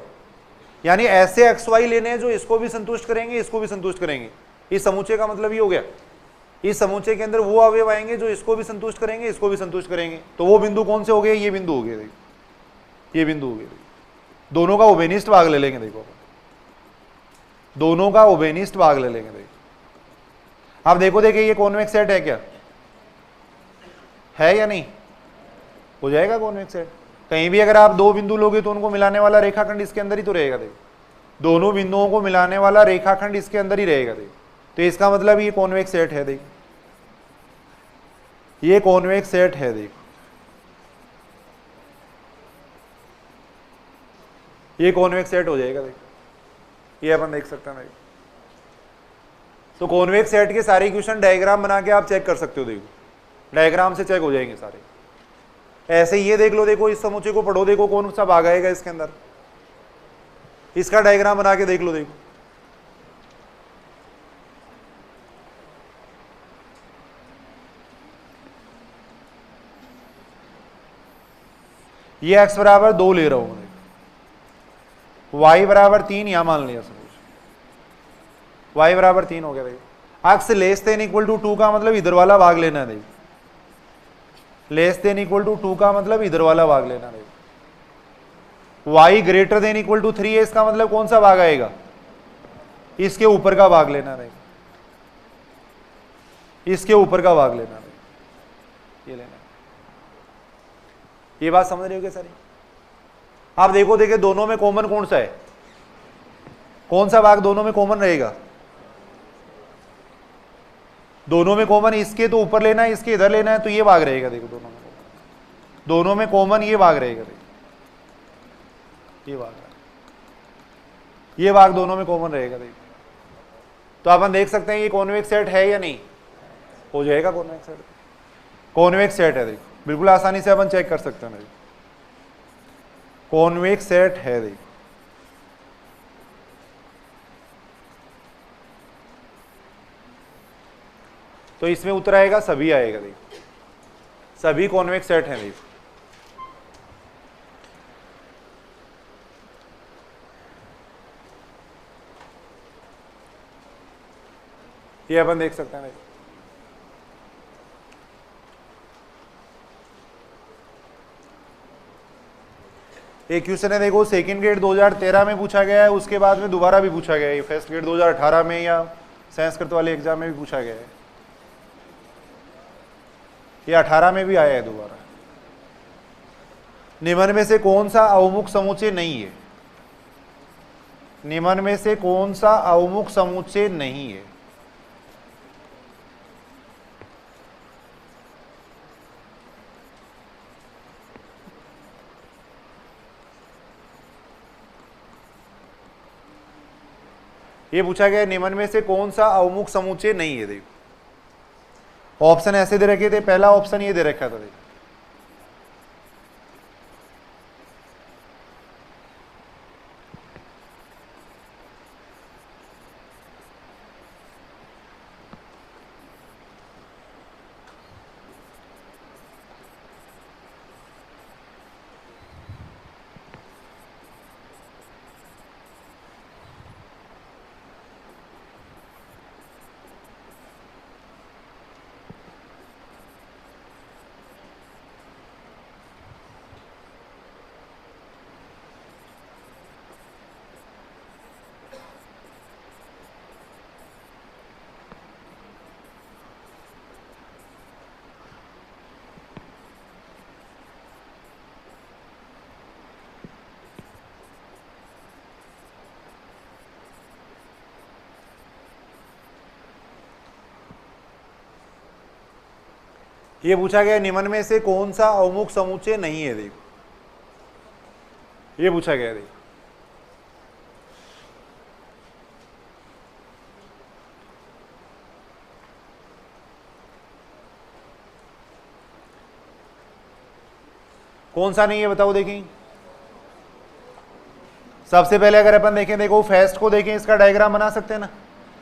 यानी ऐसे एक्स वाई लेने हैं जो इसको भी संतुष्ट करेंगे, इसको भी संतुष्ट करेंगे। इस समुच्चय का मतलब ये हो गया, इस समुच्चय के अंदर वो अवयव आएंगे जो इसको भी संतुष्ट करेंगे, इसको भी संतुष्ट करेंगे। तो वो बिंदु कौन से हो गए? ये बिंदु हो गए। देखो ये बिंदु हो गए। दोनों का उभयनिष्ठ भाग ले लेंगे। देखो दोनों का उभयनिष्ठ भाग ले लेंगे। देखो अब देखो देखिए ये कॉन्वेक्स सेट है क्या? है या नहीं? हो जाएगा कॉन्वेक्स सेट। कहीं भी अगर आप दो बिंदु लोगे तो उनको मिलाने वाला रेखाखंड इसके अंदर ही तो रहेगा। देखो दोनों बिंदुओं को मिलाने वाला रेखाखंड इसके अंदर ही रहेगा। देखो तो इसका मतलब ये कॉन्वेक्स सेट है। देखो ये कॉन्वेक्स सेट है। देखो ये कॉन्वेक्स सेट हो जाएगा। देखो ये अपन देख सकते हैं। देखो तो कॉन्वेक्स सेट के सारे इक्वेशन डायग्राम बना के आप चेक कर सकते हो। देखो डायग्राम से चेक हो जाएंगे सारे। ऐसे ये देख लो, देखो इस समुच्चय को पढ़ो, देखो कौन सा भाग आएगा इसके अंदर, इसका डायग्राम बना के देख लो। देखो ये x बराबर 2 ले रहा हूं, y बराबर 3 यहां मान लिया सपोज, y बराबर 3 हो गया। देखो x less than equal to 2 का मतलब इधर वाला भाग लेना है। देखो लेस देन इक्वल टू 2 का मतलब इधर वाला भाग लेना। देखो y greater than equal to 3 है, इसका मतलब कौन सा भाग आएगा? इसके ऊपर का भाग लेना। देखो इसके ऊपर का भाग लेना। देखो ये लेना। ये बात समझ रहे हो क्या सारी? आप देखो देखिए दोनों में कॉमन कौन सा है? कौन सा भाग दोनों में कॉमन रहेगा? दोनों में कॉमन इसके तो ऊपर लेना है, इसके इधर लेना है, तो ये भाग रहेगा। देखो दोनों में कॉमन ये भाग रहेगा। देखो ये भाग दोनों में कॉमन रहेगा। देखो तो अपन देख सकते हैं ये कॉन्वेक्स सेट है या नहीं? हो जाएगा कॉन्वेक्स सेट। कॉन्वेक्स सेट है। देखो बिल्कुल आसानी से अपन चेक कर सकते हैं। कॉन्वेक्स सेट है। देखो तो इसमें उत्तर आएगा सभी आएगा। देखो सभी कॉन्वेक्स सेट हैं। देखो ये अपन देख सकते हैं। एक क्वेश्चन है, देखो सेकंड ग्रेड 2013 में पूछा गया है, उसके बाद में दोबारा भी पूछा गया है। फर्स्ट ग्रेड 2018 में या संस्कृत वाले एग्जाम में भी पूछा गया है। ये 18 में भी आया है दोबारा। निम्न में से कौन सा अवमुख समुच्चय नहीं है? निम्न में से कौन सा अवमुख समुच्चय नहीं है? ये पूछा गया निम्न में से कौन सा अवमुख समुच्चय नहीं है। देखो ऑप्शन ऐसे दे रखे थे, पहला ऑप्शन ये दे रखा था। देखो ये पूछा गया निम्न में से कौन सा अवमुख समुच्चय नहीं है, देखो ये पूछा गया। देखो कौन सा नहीं है बताओ। देखें सबसे पहले अगर अपन देखें, देखो फेस्ट को देखें, इसका डायग्राम बना सकते हैं ना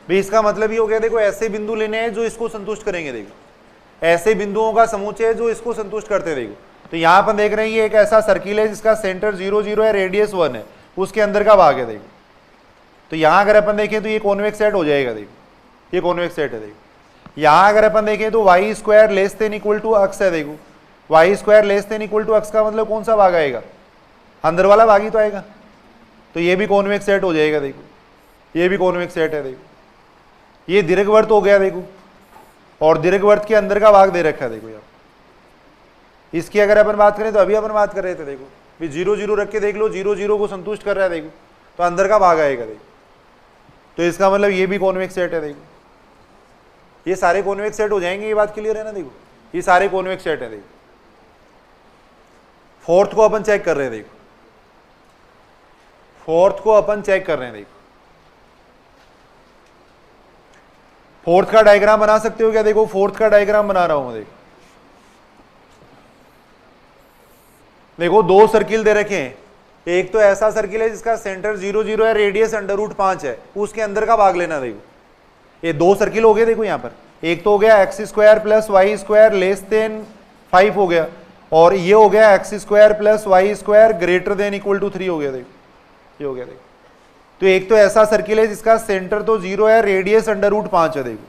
भाई। इसका मतलब ये हो गया, देखो ऐसे बिंदु लेने हैं जो इसको संतुष्ट करेंगे। देखो ऐसे बिंदुओं का समुच्चय है जो इसको संतुष्ट करते हैं। देखो तो यहां अपन देख रहे हैं ये एक ऐसा सर्किल है जिसका सेंटर 0 0 है, रेडियस 1 है, उसके अंदर का भाग है। देखो तो यहां अगर अपन देखें तो ये कॉन्वेक्स सेट हो जाएगा। देखो ये कॉन्वेक्स सेट है। देखो यहां अगर अपन देखें तो y square less than equal to x है। देखो Y square less than equal to x का मतलब कौन सा भाग आएगा, अंदर वाला भाग ही तो आएगा। तो ये भी कॉन्वेक्स सेट हो जाएगा। देखो ये भी कॉन्वेक्स सेट है। देखो ये दीर्घवृत्त हो गया। देखो और दीर्घवृत्त के अंदर का भाग दे रखा है। देखो यार इसकी अगर अपन बात करें तो अभी अपन बात कर रहे थे, देखो भी 0 0 रख के देख लो, 0 0 को संतुष्ट कर रहा है। देखो तो अंदर का भाग आएगा। देखो तो इसका मतलब ये भी कॉन्वेक्स सेट है। देखो ये सारे कॉन्वेक्स सेट हो जाएंगे, ये बात क्लियर है ना। देखो ये सारे कॉन्वेक्स सेट है। देखो फोर्थ को अपन चेक कर रहे हैं। देखो फोर्थ को अपन चेक कर रहे हैं। देखो फोर्थ का डायग्राम बना सकते हो क्या? देखो फोर्थ का डायग्राम बना रहा हूं मैं। देखो दो सर्किल दे रखे हैं। एक तो ऐसा सर्किल है जिसका सेंटर 0 0 है, रेडियस √5 है, उसके अंदर का भाग लेना। देखो ये दो सर्किल हो गए। देखो यहां पर एक तो हो गया x square plus Y square less than 5 हो गया, और ये हो गया x square plus Y square greater than equal to 3 हो गया। देखो ये हो गया। देखो तो एक तो ऐसा सर्किल है जिसका सेंटर तो 0 है, रेडियस √5 है। देखो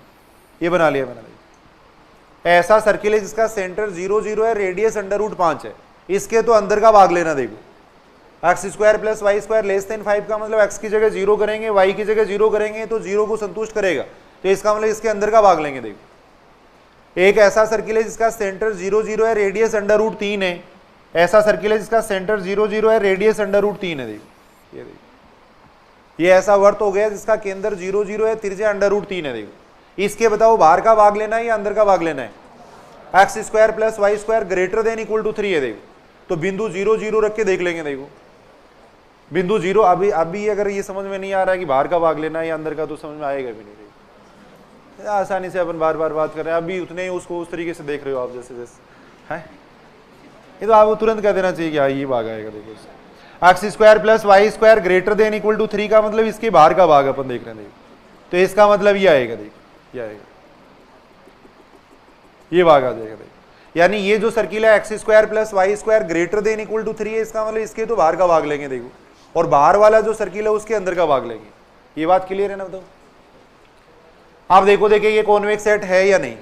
ये बना लिया मैंने। देखो ऐसा सर्किल है जिसका सेंटर 0 0 है, रेडियस √5 है, इसके तो अंदर का भाग लेना। देखो x square plus Y square less than 5 का मतलब एक्स की जगह 0 करेंगे, वाई की जगह 0 करेंगे तो 0 को संतुष्ट करेगा, तो इसका मतलब इसके अंदर का भाग लेंगे। देखो एक ऐसा सर्किल है जिसका सेंटर 0 0 है, रेडियस √3 है। ऐसा सर्किल है जिसका सेंटर 0 0 है, रेडियस √3 है। देखो ये ऐसा वर्त हो गया जिसका केंद्र 0 0 है, त्रिज्या √3 है। देखो इसके बताओ बाहर का भाग लेना है या अंदर का भाग लेना है? X square plus Y square greater than equal to 3 है। देखो तो बिंदु 0 0 रख के देख लेंगे। देखो बिंदु 0, अभी अगर ये समझ में नहीं आ रहा है कि बाहर का भाग लेना है या अंदर का, तो समझ में आएगा भी नहीं। देखो आसानी से अपन बार बार बात कर रहे हैं, अभी उतने ही उसको उस तरीके से देख रहे हो आप, जैसे जैसे है ये तो आपको तुरंत कह देना चाहिए कि हाँ ये भाग आएगा। देखो x square plus Y square greater than equal to 3 का मतलब इसके बाहर का भाग अपन देख रहे हैं। देखो तो इसका मतलब ये आएगा। देखो ये आएगा, ये भाग आ जाएगा। देखो यानी ये जो सर्किल है x square plus Y square greater than equal to 3 है, इसका मतलब इसके तो बाहर का भाग लेंगे। देखो और बाहर वाला जो सर्किल है उसके अंदर का भाग लेंगे। ये बात क्लियर है ना? बताओ आप देखो, देखिए ये कॉन्वेक्स सेट है या नहीं?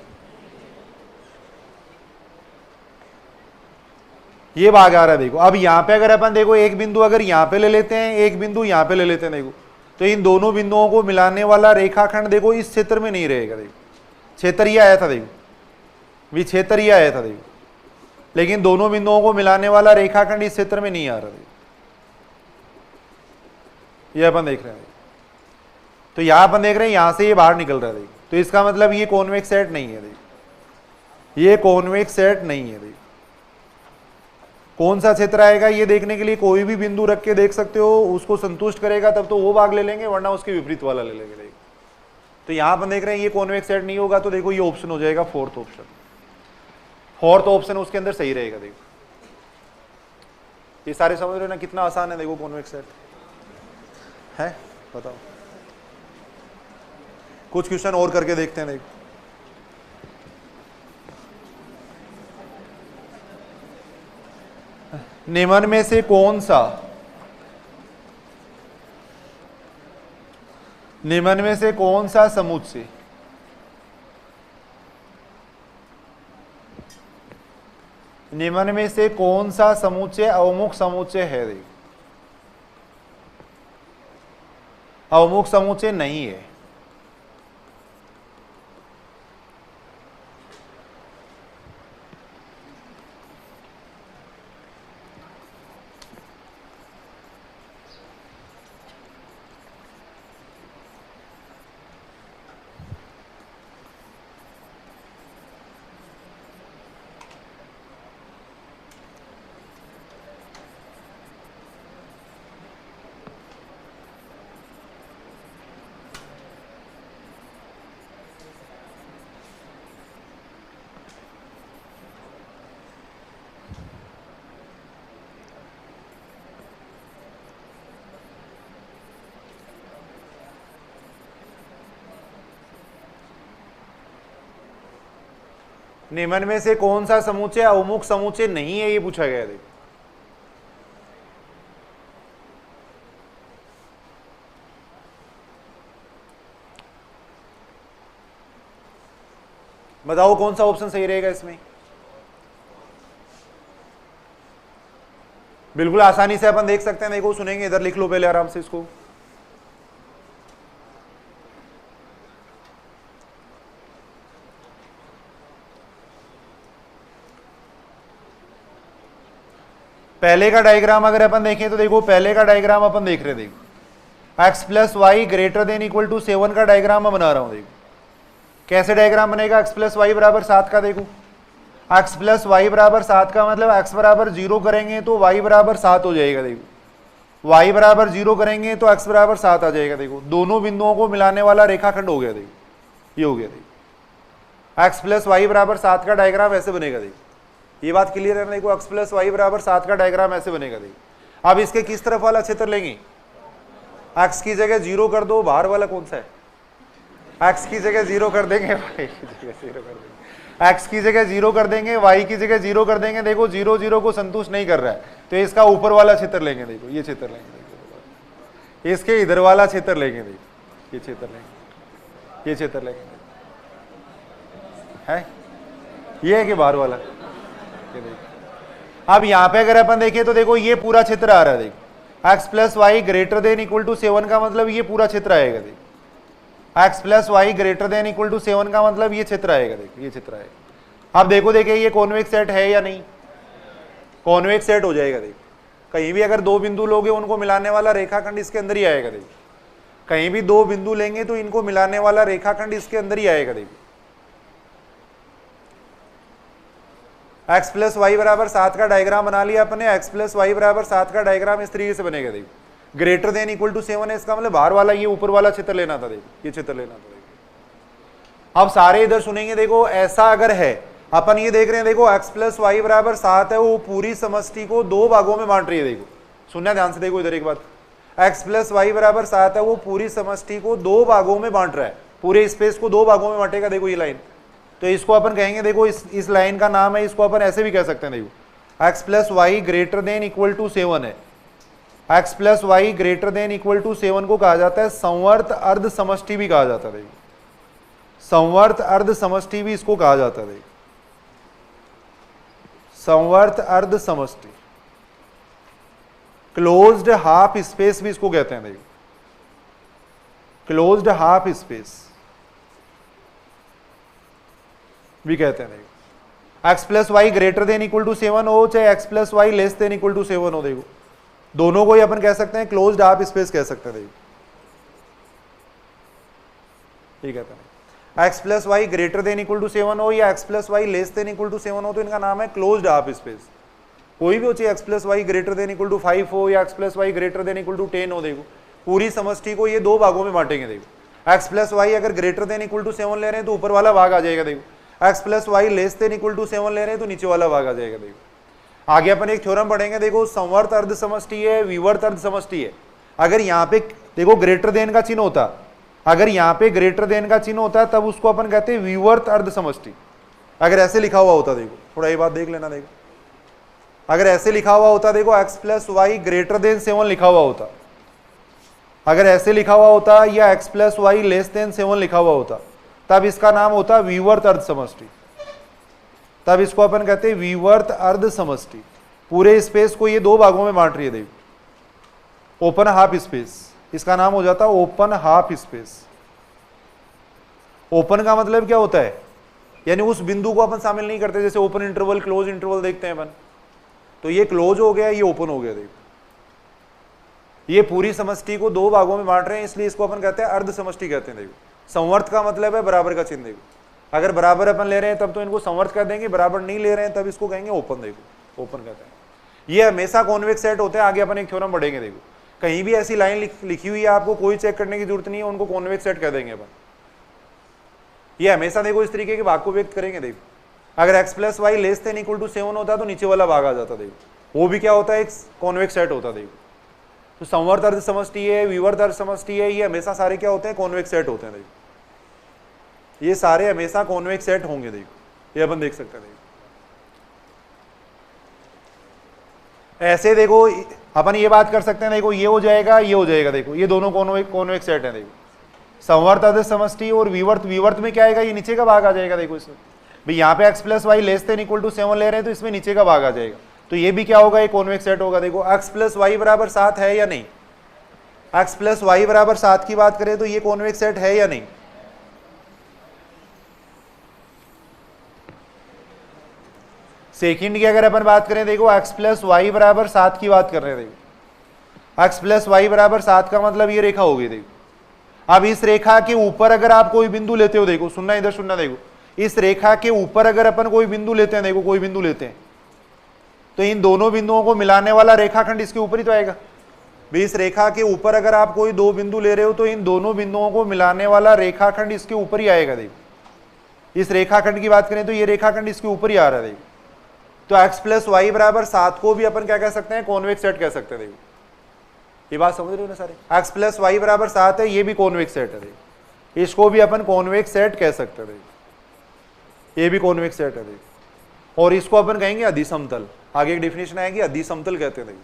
ये भाग आ रहा है। देखो अब यहां पे अगर अपन देखो एक बिंदु अगर यहां पे ले लेते हैं, एक बिंदु यहां पे ले लेते हैं। देखो तो इन दोनों बिंदुओं को मिलाने वाला रेखाखंड देखो इस क्षेत्र में नहीं रहेगा। देखो क्षेत्र ये आया था। देखो क्षेत्र ये आया था। देखो लेकिन दोनों बिंदुओं को मिलाने वाला रेखाखंड इस क्षेत्र में नहीं आ रहा। देखो ये अपन देख रहे हैं। तो यहां अपन देख रहे हैं यहां से ये बाहर निकल रहा है। देखो तो इसका मतलब ये कॉन्वेक्स सेट नहीं है। देखो ये कॉन्वेक्स सेट नहीं है। देखो कौन सा क्षेत्र आएगा ये देखने के लिए कोई भी बिंदु रख के देख सकते हो, उसको संतुष्ट करेगा तब तो वो भाग ले लेंगे, वरना उसके विपरीत वाला ले लेंगे। देखो तो यहां अपन देख रहे हैं ये कॉन्वेक्स सेट नहीं होगा, तो देखो ये ऑप्शन हो जाएगा फोर्थ ऑप्शन। फोर्थ ऑप्शन उसके अंदर सही रहेगा। देखो ये सारे समझ रहे हो ना, कितना आसान है। देखो कॉन्वेक्स सेट है, बताओ कुछ क्वेश्चन और करके देखते हैं। देखो निम्न में से कौन सा, निम्न में से कौन सा समुच्चय निम्न में से कौन सा समुच्चय अवमुख समुच्चय है? देखो अवमुख समुच्चय नहीं है। निम्न में से कौन सा समुच्चय अवमुख समुच्चय नहीं है, ये पूछा गया है। देखो बताओ कौन सा ऑप्शन सही रहेगा इसमें। बिल्कुल आसानी से अपन देख सकते हैं, देखो सुनेंगे, इधर लिख लो पहले आराम से इसको। पहले का डायग्राम अगर अपन देखें तो देखो, पहले का डायग्राम अपन देख रहे, देखो x plus y greater than equal to 7 का डायग्राम मैं बना रहा हूं। देखो कैसे डायग्राम बनेगा, x प्लस वाई बराबर 7 का। देखो x प्लस वाई बराबर 7 का मतलब x बराबर 0 करेंगे तो y बराबर 7 हो जाएगा। देखो y बराबर 0 करेंगे तो x बराबर 7 आ जाएगा। देखो दोनों बिंदुओं को मिलाने वाला रेखाखंड हो गया। देखो ये हो गया। देखो x प्लस वाई बराबर 7 का डायग्राम ऐसे बनेगा। देखो ये बात क्लियर है ना। देखो x प्लस वाई बराबर 7 का डायग्राम ऐसे बनेगा। देखो अब इसके किस तरफ वाला क्षेत्र लेंगे, x की जगह 0 कर दो, बाहर वाला कौन सा है, x की जगह 0 कर देंगे, y की जगह 0 कर देंगे, x की जगह 0 कर देंगे, y की जगह 0 कर देंगे। देखो 0 0 को संतुष्ट नहीं कर रहा है तो इसका ऊपर वाला क्षेत्र लेंगे। देखो ये क्षेत्र लेंगे। देखो इसके इधर वाला क्षेत्र लेंगे। देखो ये क्षेत्र लेंगे, ये क्षेत्र लेंगे है, ये है कि बाहर वाला। अब यहां पे अगर अपन देखें तो देखो ये पूरा क्षेत्र आ रहा है। देखो x plus y greater than equal to 7 का मतलब ये पूरा क्षेत्र आएगा। देखो x plus y greater than equal to 7 का मतलब ये क्षेत्र आएगा। देखो ये क्षेत्र आएगा। अब देखो देखिए ये कॉन्वेक्स सेट है या नहीं, कॉन्वेक्स सेट हो जाएगा। देखो कहीं भी अगर दो बिंदु लोगे उनको मिलाने वाला रेखाखंड इसके अंदर ही आएगा। देखो कहीं भी दो बिंदु लेंगे तो इनको मिलाने वाला रेखाखंड इसके अंदर ही आएगा। देखो x प्लस वाई बराबर 7 का डायग्राम बना लिया अपने। x प्लस वाई बराबर 7 का डायग्राम इस तरीके से बनेगा। देखो ग्रेटर देन इक्वल टू 7 है, इसका मतलब बाहर वाला ये ऊपर वाला क्षेत्र लेना था। देखो ये क्षेत्र लेना था। देखो अब सारे इधर सुनेंगे। देखो ऐसा अगर है, अपन ये देख रहे हैं, देखो x प्लस वाई बराबर 7 है, वो पूरी समष्टि को दो भागों में बांट रही है। देखो सुनना ध्यान से, देखो इधर एक बात, x प्लस वाई बराबर 7 है, वो पूरी समष्टि को दो भागों में बांट रहा है, पूरे स्पेस को दो भागों में बांटेगा। देखो ये लाइन, तो इसको अपन कहेंगे, देखो इस लाइन का नाम है, इसको अपन ऐसे भी कह सकते हैं। देखो x plus y greater than equal to 7 है, x plus y greater than equal to 7 को कहा जाता है संवर्त अर्ध समष्टि भी कहा जाता है। देखो संवर्त अर्ध समष्टि भी इसको कहा जाता है। देखो संवर्त अर्ध समष्टि, क्लोज्ड हाफ स्पेस भी इसको कहते हैं। देखो क्लोज्ड हाफ स्पेस भी कहते हैं। देखो x plus y greater than equal to 7 हो चाहे x plus y less than equal to 7 हो, देखो दोनों को ही अपन कह सकते हैं क्लोज्ड हाफ स्पेस कह सकते हैं। देखो ठीक है, x plus y greater than equal to 7 हो या x plus y less than equal to 7 हो तो इनका नाम है क्लोज्ड हाफ स्पेस। कोई भी हो, चाहे x plus y greater than equal to 5 हो या x plus y greater than equal to 10 हो, देखो पूरी समष्टि को ये दो भागों में बांटेंगे। देखो x प्लस वाई अगर ग्रेटर देन इक्वल टू 7 ले रहे हैं तो ऊपर वाला भाग आ जाएगा। देखो x plus y less than equal to 7 ले रहे हैं तो नीचे वाला भाग आ जाएगा। देखो आगे अपन एक थ्योरम पढ़ेंगे। देखो संवर्त अर्ध समष्टि है, विवर्त अर्ध समष्टि है। अगर यहाँ पे देखो ग्रेटर देन का चिन्ह होता, अगर यहाँ पे ग्रेटर देन का चिन्ह होता तब उसको अपन कहते हैं विवर्त अर्ध समष्टि। अगर ऐसे लिखा हुआ होता, देखो थोड़ा ये बात देख लेना। देखो अगर ऐसे लिखा हुआ होता, देखो x plus y greater than 7 लिखा हुआ होता, अगर ऐसे लिखा हुआ होता या x plus y less than 7 लिखा हुआ होता तब इसका नाम होता विवर्त अर्ध समष्टि। तब इसको अपन कहते हैं विवर्त अर्ध समष्टि। पूरे स्पेस को ये दो भागों में बांट रही है। देखो ओपन हाफ स्पेस, इसका नाम हो जाता है ओपन हाफ स्पेस। ओपन का मतलब क्या होता है, यानी उस बिंदु को अपन शामिल नहीं करते, जैसे ओपन इंटरवल क्लोज इंटरवल देखते हैं अपन, तो ये क्लोज हो गया, ये ओपन हो गया। देखो ये पूरी समष्टि को दो भागों में बांट रहे हैं, इसलिए इसको अपन कहते हैं अर्ध समष्टि कहते हैं। देखो संवर्त का मतलब है बराबर का चिन्ह। देखो अगर बराबर अपन ले रहे हैं तब तो इनको संवर्त कर देंगे, बराबर नहीं ले रहे हैं तब इसको कहेंगे ओपन। देखो ओपन कहते हैं। ये हमेशा कॉन्वेक्स सेट होते हैं। आगे अपन एक थ्योरम पढ़ेंगे। देखो कहीं भी ऐसी लाइन लिखी हुई है, आपको कोई चेक करने की जरूरत नहीं है, उनको कॉन्वेक्स सेट कह देंगे अपन। ये हमेशा देखो इस तरीके के भाग को व्यक्त करेंगे। देखो अगर x plus y less than equal to 7 होता तो नीचे वाला भाग आ जाता। देखो वो भी क्या होता है, एक कॉन्वेक्स सेट होता। देखो तो संवर्त अर्ध समष्टि है, विवर्त अर्ध समष्टि है, ये हमेशा सारे क्या होते हैं, कॉन्वेक्स सेट होते हैं। देखो ये सारे हमेशा कॉन्वेक्स सेट होंगे। देखो ये अपन देख सकते हैं। देखो ऐसे देखो अपन ये बात कर सकते हैं, देखो ये हो जाएगा, ये हो जाएगा। देखो ये दोनों कॉन्वेक्स सेट है। देखो संवर्त अदर समष्टि और विवर्त, विवर्त में क्या आएगा, ये नीचे का भाग आ जाएगा। देखो इसमें भाई यहाँ पे x plus y less than equal to 7 ले रहे हैं, तो इसमें नीचे का भाग आ जाएगा। तो ये भी क्या होगा, ये कॉन्वेक्स सेट होगा। देखो x प्लस वाई बराबर 7 है या नहीं, x प्लस वाई बराबर 7 की बात करें तो ये कॉन्वेक्स सेट है या नहीं। सेकंड की अगर अपन बात करें, देखो x प्लस वाई बराबर 7 की बात कर रहे हैं। देखो x प्लस वाई बराबर 7 का मतलब ये रेखा होगी। देखो अब इस रेखा के ऊपर अगर आप कोई बिंदु लेते हो, देखो सुनना, इधर सुनना, देखो इस रेखा के ऊपर अगर अपन कोई बिंदु लेते हैं, देखो कोई बिंदु लेते हैं, तो इन दोनों बिंदुओं को मिलाने वाला रेखाखंड इसके ऊपर ही तो आएगा। भी इस रेखा के ऊपर अगर आप कोई दो बिंदु ले रहे हो तो इन दोनों बिंदुओं को मिलाने वाला रेखाखंड इसके ऊपर ही आएगा। देखो इस रेखाखंड की बात करें तो ये रेखाखंड इसके ऊपर ही आ रहा है। देखो तो x प्लस वाई बराबर 7 को भी अपन क्या कह सकते हैं, कॉन्वेक्स सेट कह सकते हैं। देखो ये बात समझ रहे हो ना सारे, x प्लस वाई बराबर 7 है, ये भी कॉन्वेक्स सेट है। देखो इसको भी अपन कॉन्वेक्स सेट कह सकते हैं। देखो ये भी कॉन्वेक्स सेट है। देखो और इसको अपन कहेंगे अधिसमतल, आगे एक डेफिनेशन आएगी, अधिसमतल कहते हैं। देखो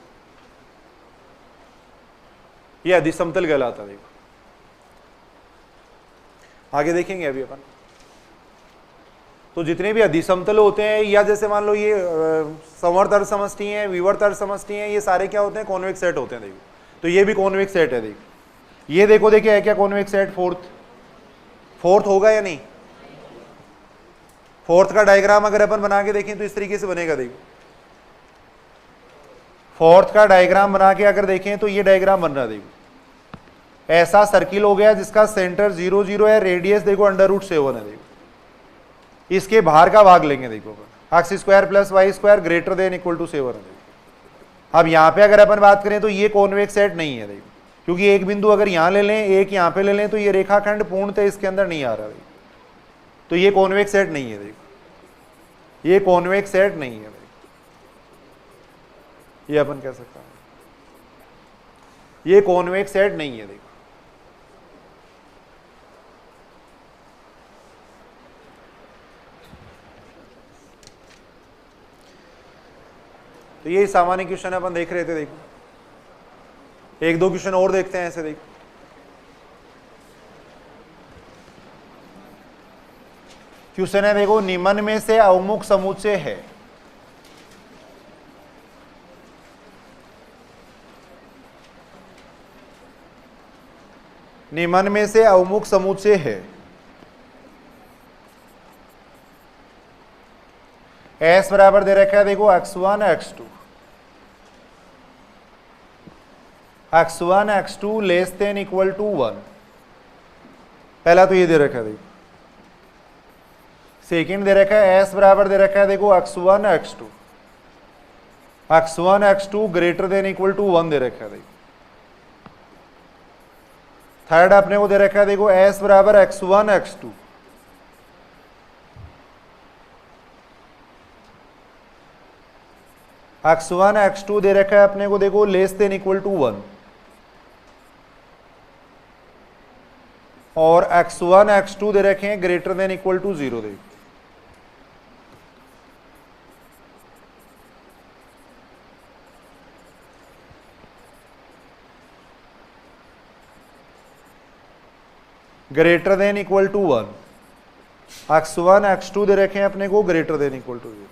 ये अधिसमतल कहलाता है। देखो आगे देखेंगे अभी अपन। तो जितने भी अधिसमतल होते हैं, या जैसे मान लो ये संवर्त अर्ध समष्टि है, विवर्त अर्ध समष्टि है, ये सारे क्या होते हैं, कॉन्वेक्स सेट होते हैं। देखो तो ये भी कॉन्वेक्स सेट है। देखो ये देखो, देखिए है क्या कॉन्वेक्स सेट, फोर्थ होगा या नहीं। फोर्थ का डायग्राम अगर अपन बना के देखें तो इस तरीके से बनेगा। देखो फोर्थ का डायग्राम बना के अगर देखें तो ये डायग्राम बन रहा है। देखो ऐसा सर्किल हो गया जिसका सेंटर 0 0 है, रेडियस देखो √7 है। देखो इसके बाहर का भाग लेंगे। देखो x square plus Y square greater than equal to 7 है। अब यहाँ पे अगर अपन बात करें तो ये कॉन्वेक्स सेट नहीं है। देखो क्योंकि एक बिंदु अगर यहाँ ले लें, एक यहाँ पे ले लें, तो ये रेखाखंड पूर्णतः इसके अंदर नहीं आ रहा। तो ये कॉन्वेक्स सेट नहीं है। देखो ये कॉन्वेक्स सेट नहीं है। ये अपन कह सकते हैं ये कॉन्वेक्स सेट नहीं है। देखो तो ये सामान्य क्वेश्चन अपन देख रहे थे। देखो एक दो क्वेश्चन और देखते हैं ऐसे। देखो क्वेश्चन है, देखो निम्न में से अवमुख समुच्चय है। निम्न में से अवमुख समुच्चय है। S बराबर दे रखा है, देखो x1 x2, x1 x2 less than equal to 1। पहला तो ये दे रखा है। देखो सेकंड दे रखा है S बराबर दे रखा है, देखो x1 x2, x1 x2 greater than equal to 1 दे रखा है। देखो थर्ड अपने को दे रखा है, देखो S बराबर x1 x2, x1 x2 दे रखा है अपने को, देखो लेस देन इक्वल टू 1, और x1 x2 दे रखे हैं ग्रेटर देन इक्वल टू 0। देखो greater than equal to 1, x1 x2 दे रखे हैं अपने को ग्रेटर देन इक्वल टू 0।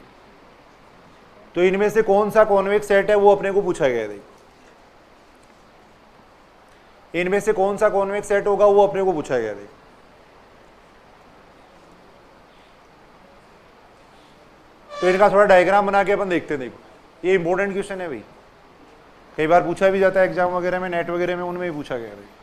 तो इनमें से कौन सा कॉन्वेक्स सेट है वो अपने को पूछा गया है। देखो इनमें से कौन सा कॉन्वेक्स सेट होगा वो अपने को पूछा गया है। देखो तो इनका थोड़ा डायग्राम बना के अपन देखते हैं। देखो ये इंपॉर्टेंट क्वेश्चन है भाई, कई बार पूछा भी जाता है एग्जाम वगैरह में, नेट वगैरह में, उनमें भी पूछा गया है।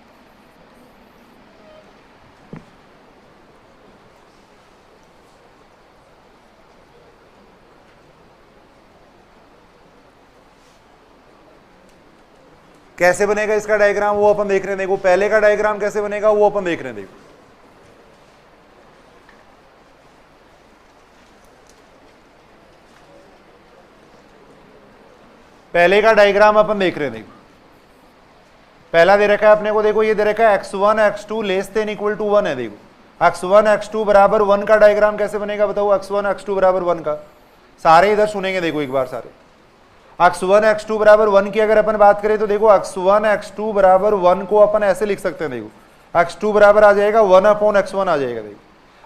कैसे बनेगा इसका डायग्राम वो अपन देख रहे हैं। देखो पहले का डायग्राम कैसे बनेगा वो अपन देख रहे हैं। देखो पहले का डायग्राम अपन देख रहे हैं। देखो पहला दे रखा है अपने को, देखो ये दे रखा है x1 x2 less than equal to 1 है। देखो x1 x2 बराबर 1 का डायग्राम कैसे बनेगा बताओ, x1 x2 बराबर 1 का, सारे इधर सुनेंगे देखो एक बार सारे। x1 x2 बराबर 1 की अगर अपन बात करें तो देखो x1 x2 बराबर 1 को अपन ऐसे लिख सकते हैं, देखो x2 बराबर आ जाएगा 1/x1 आ जाएगा। देखो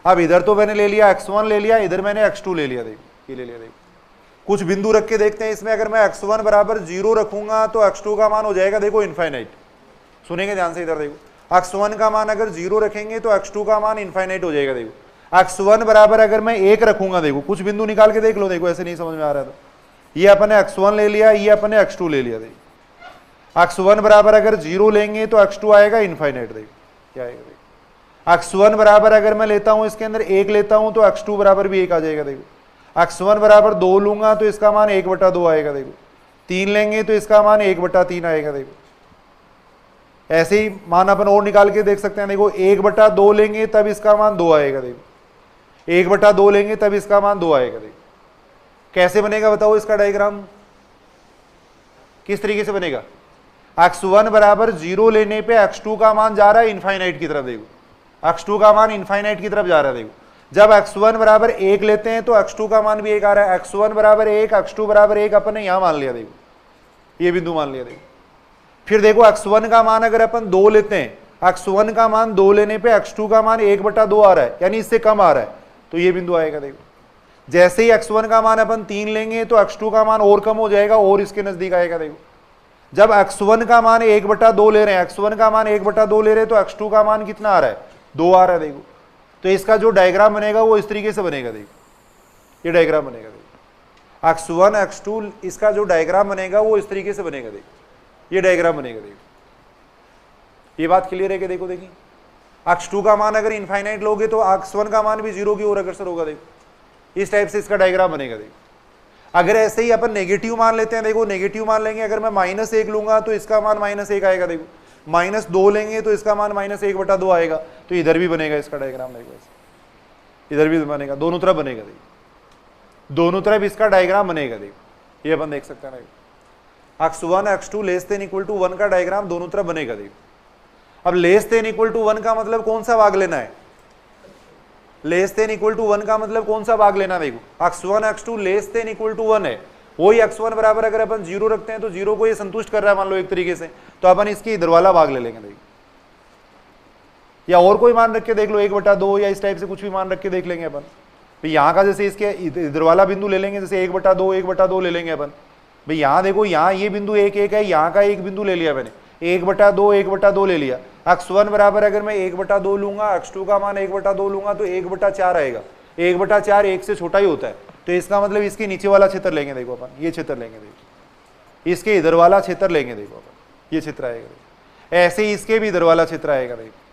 अब इधर तो मैंने ले लिया x1 ले लिया, इधर मैंने x2 ले लिया, देखो ये ले लिया। देखो कुछ बिंदु रख के देखते हैं इसमें, अगर मैं x1 बराबर 0 रखूंगा तो x2 का मान हो जाएगा देखो इनफाइनाइट। सुनेंगे ध्यान से इधर, देखो x1 का मान अगर 0 रखेंगे तो x2 का मान इनफाइनाइट हो जाएगा। देखो x1 बराबर अगर मैं 1 रखूंगा, देखो कुछ बिंदु निकाल के देख लो, देखो ऐसे नहीं समझ में आ रहा था, ये अपने x1 ले लिया, ये अपने x2 ले लिया। देखो x1 बराबर अगर 0 लेंगे तो x2 आएगा इनफाइनाइट। देखो क्या आएगा, देखो x1 बराबर अगर मैं लेता हूं इसके अंदर 1 लेता हूं तो x2 बराबर भी 1 आ जाएगा। देखो x1 बराबर 2 लूंगा तो इसका मान 1/2 आएगा। देखो 3 लेंगे तो इसका मान 1/3 आएगा। देखो ऐसे ही मान अपन और निकाल के देख सकते हैं, देखो 1/2 लेंगे तब इसका मान 2 आएगा। देखो 1/2 लेंगे तब इसका मान 2 आएगा। देखो कैसे बनेगा बताओ इसका डायग्राम, किस तरीके से बनेगा। x1 बराबर 0 लेने पे x2 का मान जा रहा है इनफाइनाइट की तरफ। देखो x2 का मान इनफाइनाइट की तरफ जा रहा है। देखो जब x1 बराबर 1 लेते हैं तो x2 का मान भी 1 आ रहा है। x1 बराबर 1 x2 बराबर 1 अपन ने यहां मान लिया, देखो ये बिंदु मान लिया। देखो फिर देखो x1 का मान अगर अपन 2 लेते हैं, x1 का मान 2 लेने पे x2 का मान 1/2 आ रहा है, यानी इससे कम आ रहा है, तो ये बिंदु आएगा। देखो जैसे ही x1 का मान अपन 3 लेंगे तो x2 का मान और कम हो जाएगा और इसके नजदीक आएगा। देखो जब x1 का मान 1/2 ले रहे हैं, x1 का मान 1/2 ले रहे हैं तो x2 का मान कितना आ रहा है, 2 आ रहा है। देखो तो इसका जो डायग्राम बनेगा वो इस तरीके से बनेगा। देखो ये डायग्राम बनेगा। देखो x1 x2 इसका जो डायग्राम बनेगा वो इस तरीके से बनेगा। देखो ये डायग्राम बनेगा। देखो ये बात क्लियर है कि देखो देखिए x2 का मान अगर इनफाइनाइट लोगे तो x1 का मान भी 0 की ओर अग्रसर होगा। देखो इस टाइप से इसका डायग्राम बनेगा। देखो अगर ऐसे ही अपन नेगेटिव मान लेते हैं, देखो नेगेटिव मान लेंगे, अगर मैं -1 लूंगा तो इसका मान -1 आएगा। देखो -2 लेंगे तो इसका मान -1/2 आएगा। तो इधर भी बनेगा इसका डायग्राम। देखो इधर भी बनेगा, दोनों तरफ बनेगा। देखो दोनों तरफ इसका डायग्राम बनेगा। देखो ये अपन देख सकते हैं। x1 x2 < 1 का डायग्राम दोनों तरफ बनेगा। देखो अब < 1 का मतलब कौन सा भाग लेना है, < 1 का मतलब कौन सा भाग लेना। देखो x1 x2 < 1 है, वही x1 बराबर अगर अपन 0 रखते हैं तो 0 को ये संतुष्ट कर रहा है मान लो एक तरीके से, तो अपन इसकी इधर वाला भाग ले लेंगे। देखो या और कोई मान रख के देख लो 1/2 या इस टाइप से कुछ भी मान रख के देख लेंगे अपन। भाई यहाँ का जैसे इसके इधर वाला बिंदु ले लेंगे, जैसे 1/2 ले लेंगे अपन। भाई यहाँ देखो यहाँ ये बिंदु 1 1 है, यहाँ का एक बिंदु ले लिया मैंने 1/2 ले लिया। x1 बराबर अगर मैं 1/2 लूंगा, x2 का मान 1/2 लूंगा तो 1/4 आएगा। 1/4 1 से छोटा ही होता है, तो इसका मतलब इसके नीचे वाला क्षेत्र लेंगे। देखो अपन ये क्षेत्र लेंगे। देखो इसके इधर वाला क्षेत्र लेंगे। देखो अपन ये क्षेत्र आएगा। देखो ऐसे ही इसके भी इधर वाला क्षेत्र आएगा। देखो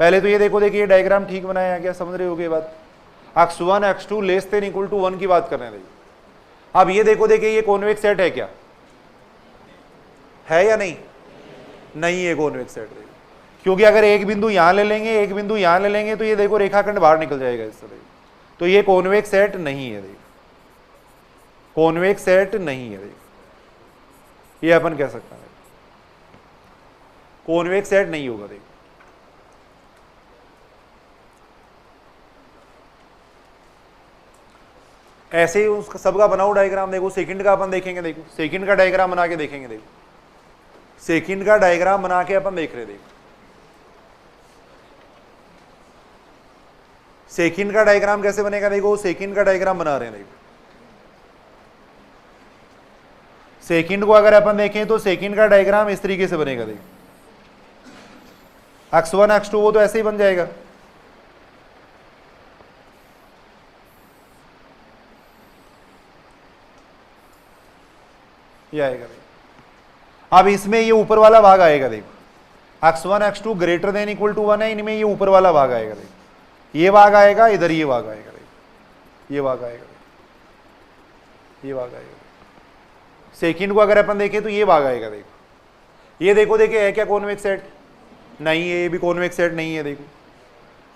पहले तो ये देखो, देखिए ये डायग्राम ठीक बनाया है क्या, समझ रहे हो ये बात। x1 x2 < 1 की बात कर रहे हैं। देखो अब ये देखो, देखिए ये कॉन्वेक्स सेट है क्या, है या नहीं, नहीं है कॉन्वेक्स सेट। देखो क्योंकि अगर एक बिंदु यहां ले लेंगे, एक बिंदु यहां ले लेंगे तो ये देखो रेखाखंड बाहर निकल जाएगा इससे। देखो तो ये कॉन्वेक्स सेट नहीं है। देखो कॉन्वेक्स सेट नहीं है। देखो ये अपन कह सकते हैं कॉन्वेक्स सेट नहीं होगा। देखो ऐसे ही उसका सबका बनाओ डायग्राम। देखो सेकंड का अपन देखेंगे। देखो सेकंड का डायग्राम बना के देखेंगे। देखो सेकंड का डायग्राम बना के अपन देख रहे। देखो सेकंड का डायग्राम कैसे बनेगा, देखो सेकंड का डायग्राम बना रहे हैं। देखो सेकंड को अगर अपन देखें तो सेकंड का डायग्राम इस तरीके से बनेगा। देखो x1 x2 वो तो ऐसे ही बन जाएगा। ये आएगा। देखो अब इसमें ये ऊपर वाला भाग आएगा। देखो x1 x2 < 1 है, इनमें ये ऊपर वाला भाग आएगा। देखो ये भाग आएगा, इधर ये भाग आएगा। देखो ये भाग आएगा, ये भाग आएगा। सेकंड को अगर अपन देखें तो ये भाग आएगा। देखो ये देखो, देखिए है क्या कॉन्वेक्स सेट, नहीं है, ये भी कॉन्वेक्स सेट नहीं है। देखो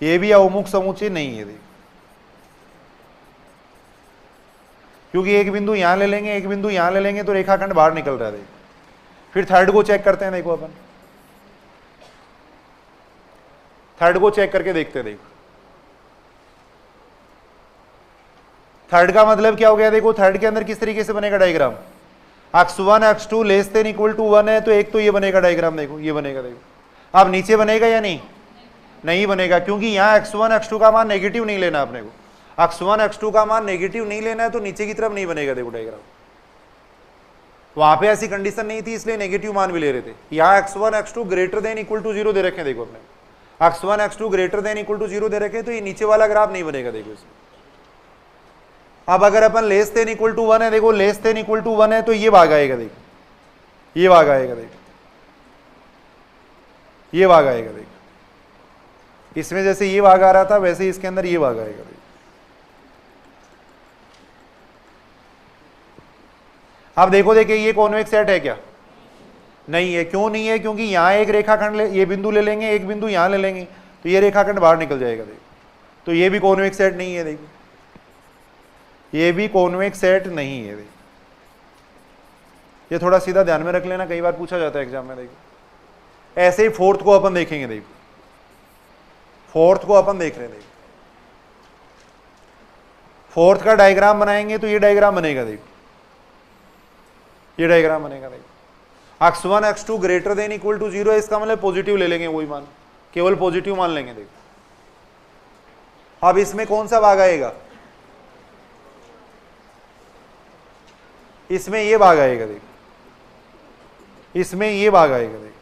ये भी अवमुख समुच्चय नहीं है। देखो क्योंकि एक बिंदु यहां ले लेंगे, एक बिंदु यहां ले लेंगे तो रेखाखंड बाहर निकल रहा है। देखो फिर थर्ड को चेक करते हैं। देखो अपन थर्ड को चेक करके देखते हैं। देखो थर्ड का मतलब क्या हो गया, देखो थर्ड के अंदर किस तरीके से बनेगा diagram, x1 x2 less than equal to 1 है, तो एक तो ये बनेगा डायग्राम, देखो ये बनेगा। देखो अब नीचे बनेगा या नहीं, नहीं बनेगा, क्योंकि यहाँ x1 x2 का मान नेगेटिव नहीं लेना अपने को, x1 x2 का मान नेगेटिव नहीं लेना है, तो नीचे की तरफ नहीं बनेगा। देखो डायग्राम वहां पे ऐसी कंडीशन नहीं थी, इसलिए नेगेटिव मान भी ले रहे थे। यहाँ x1 x2 greater than equal to 0 दे रखे हैं, देखो अपने x1 x2 greater than equal to 0 दे रखे हैं, तो ये नीचे वाला ग्राफ नहीं बनेगा। देखो इसमें अब अगर अपन लेस देन इक्वल टू 1 है, देखो लेस देन इक्वल टू 1 है, तो ये भाग आएगा। देखो ये भाग आएगा, देखो ये भाग आएगा। देखो इसमें जैसे ये भाग आ रहा था, वैसे ही इसके अंदर ये भाग आएगा। देखो अब देखो, देखिए ये कॉन्वेक्स सेट है क्या, नहीं है। क्यों नहीं है, क्योंकि यहां एक रेखाखंड ये बिंदु ले लेंगे, एक बिंदु यहां ले लेंगे, तो ये रेखाखंड बाहर निकल जाएगा। देखो तो ये भी कॉन्वेक्स सेट नहीं है। देखो ये भी कॉन्वेक्स सेट नहीं है। देखो ये थोड़ा सीधा ध्यान में रख लेना, कई बार पूछा जाता है एग्जाम में। देखो ऐसे ही फोर्थ को अपन देखेंगे। देखो फोर्थ को अपन देख रहे हैं। देखो फोर्थ का डायग्राम बनाएंगे तो ये डायग्राम बनेगा। देखो ये डायग्राम बनेगा। देखो x1 x2 greater than equal to 0 है, इसका मतलब पॉजिटिव ले लेंगे, वही मान, केवल पॉजिटिव मान लेंगे। देखो अब इसमें कौन सा भाग आएगा, इसमें ये भाग आएगा। देखो इसमें ये भाग आएगा। देखो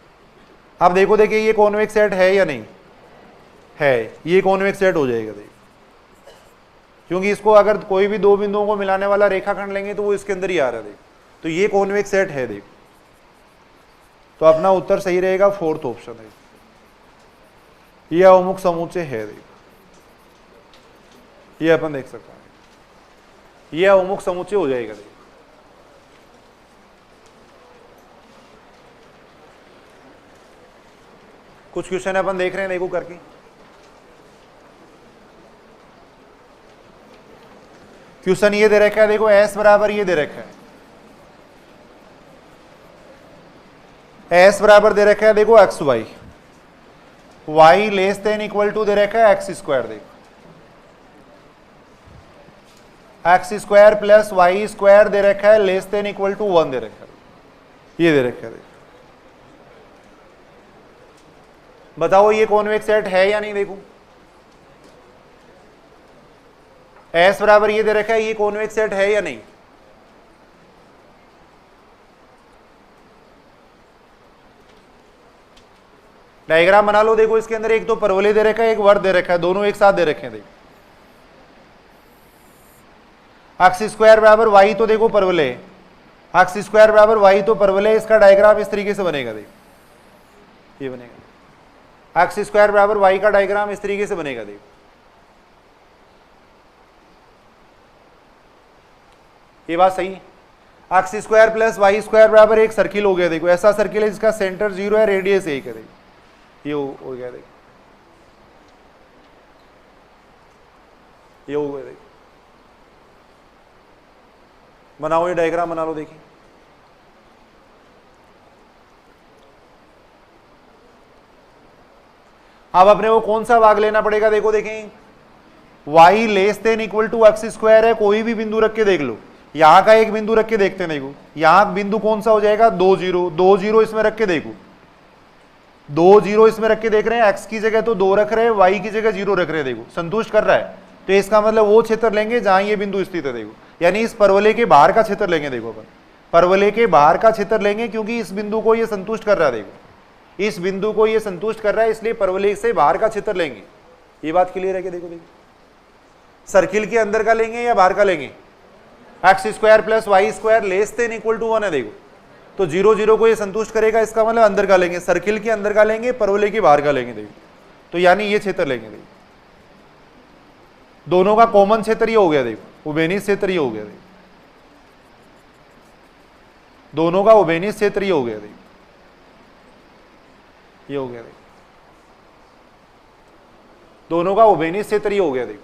अब देखो, देखिए ये कॉन्वेक्स सेट है या नहीं है, ये कॉन्वेक्स सेट हो जाएगा। देखो क्योंकि इसको अगर कोई भी दो बिंदुओं को मिलाने वाला रेखाखंड लेंगे तो वो इसके अंदर ही आ रहा है। देखो तो ये कॉन्वेक्स सेट है। देखो तो अपना उत्तर सही रहेगा, फोर्थ ऑप्शन है, ये अवमुख समुच्चय है। देखो ये अपन देख सकते हैं, ये अवमुख समुच्चय हो जाएगा। देखो कुछ क्वेश्चन अपन देख रहे हैं, देखो करके। क्वेश्चन ये दे रखा है, देखो s बराबर ये दे रखा है, s बराबर दे रखा है, देखो x y, y less than equal to दे रखा है एक्स स्क्वायर। देखो x square plus Y square दे रखा है, लेस देन इक्वल टू 1 दे रखा है, ये दे रखा है। बताओ ये कॉन्वेक्स सेट है या नहीं। देखो s बराबर ये दे रखा है, ये कॉन्वेक्स सेट है या नहीं, डायग्राम बना लो। देखो इसके अंदर एक तो परवलय दे रखा है, एक वर्ग दे रखा है, दोनों एक साथ दे रखे हैं। देखो एक्स स्क्वायर बराबर वाई, तो देखो परवलय, एक्स स्क्वायर बराबर वाई तो परवलय, इसका डायग्राम इस तरीके से बनेगा। देखो ये बनेगा, एक्स स्क्वायर बराबर वाई का डायग्राम इस तरीके से बनेगा। देखो ये बात सही है। X square plus Y square बराबर एक सर्किल हो गया। देखो ऐसा सर्किल है जिसका सेंटर 0 है, रेडियस 1 है। देखो ये हो गया। देखो ये हो गया। देखो बनाओ ये डायग्राम बना लो। देखिए अब अपने को कौन सा भाग लेना पड़ेगा। देखो देखें y less than equal to x square है, कोई भी बिंदु रख के देख लो, यहां का एक बिंदु रख के देखते हैं। देखो यहां बिंदु कौन सा हो जाएगा, 2 0, 2 0 इसमें रख के देखो, 2 0 इसमें रख के देख रहे हैं, x की जगह तो 2 रख रहे हैं, y की जगह 0 रख रहे हैं। देखो संतुष्ट कर रहा है, तो इसका मतलब वो क्षेत्र लेंगे जहां ये बिंदु स्थित है। देखो यानी इस परवलय के बाहर का क्षेत्र लेंगे। देखो अपन परवलय के बाहर का क्षेत्र लेंगे, क्योंकि इस बिंदु को ये संतुष्ट कर रहा है। देखो इस बिंदु को ये संतुष्ट कर रहा है, इसलिए परवलय से बाहर का क्षेत्र लेंगे। ये बात क्लियर है कि देखो सर्किल के अंदर का लेंगे या बाहर का लेंगे, x square plus Y square less than equal to 1 है। देखो तो 0 0 को ये संतुष्ट करेगा, इसका मतलब अंदर का लेंगे, सर्किल के अंदर का लेंगे, परवलय के बाहर का लेंगे। देखो तो यानी ये क्षेत्र लेंगे। देखो दोनों का कॉमन क्षेत्र ये हो गया। देखो उभयनिष्ठ क्षेत्र ये हो गया। देखो दोनों का उभयनिष्ठ क्षेत्र ये हो गया। देखो ये हो गया। देखो दोनों का उभयनिष्ठ क्षेत्र ये हो गया। देखो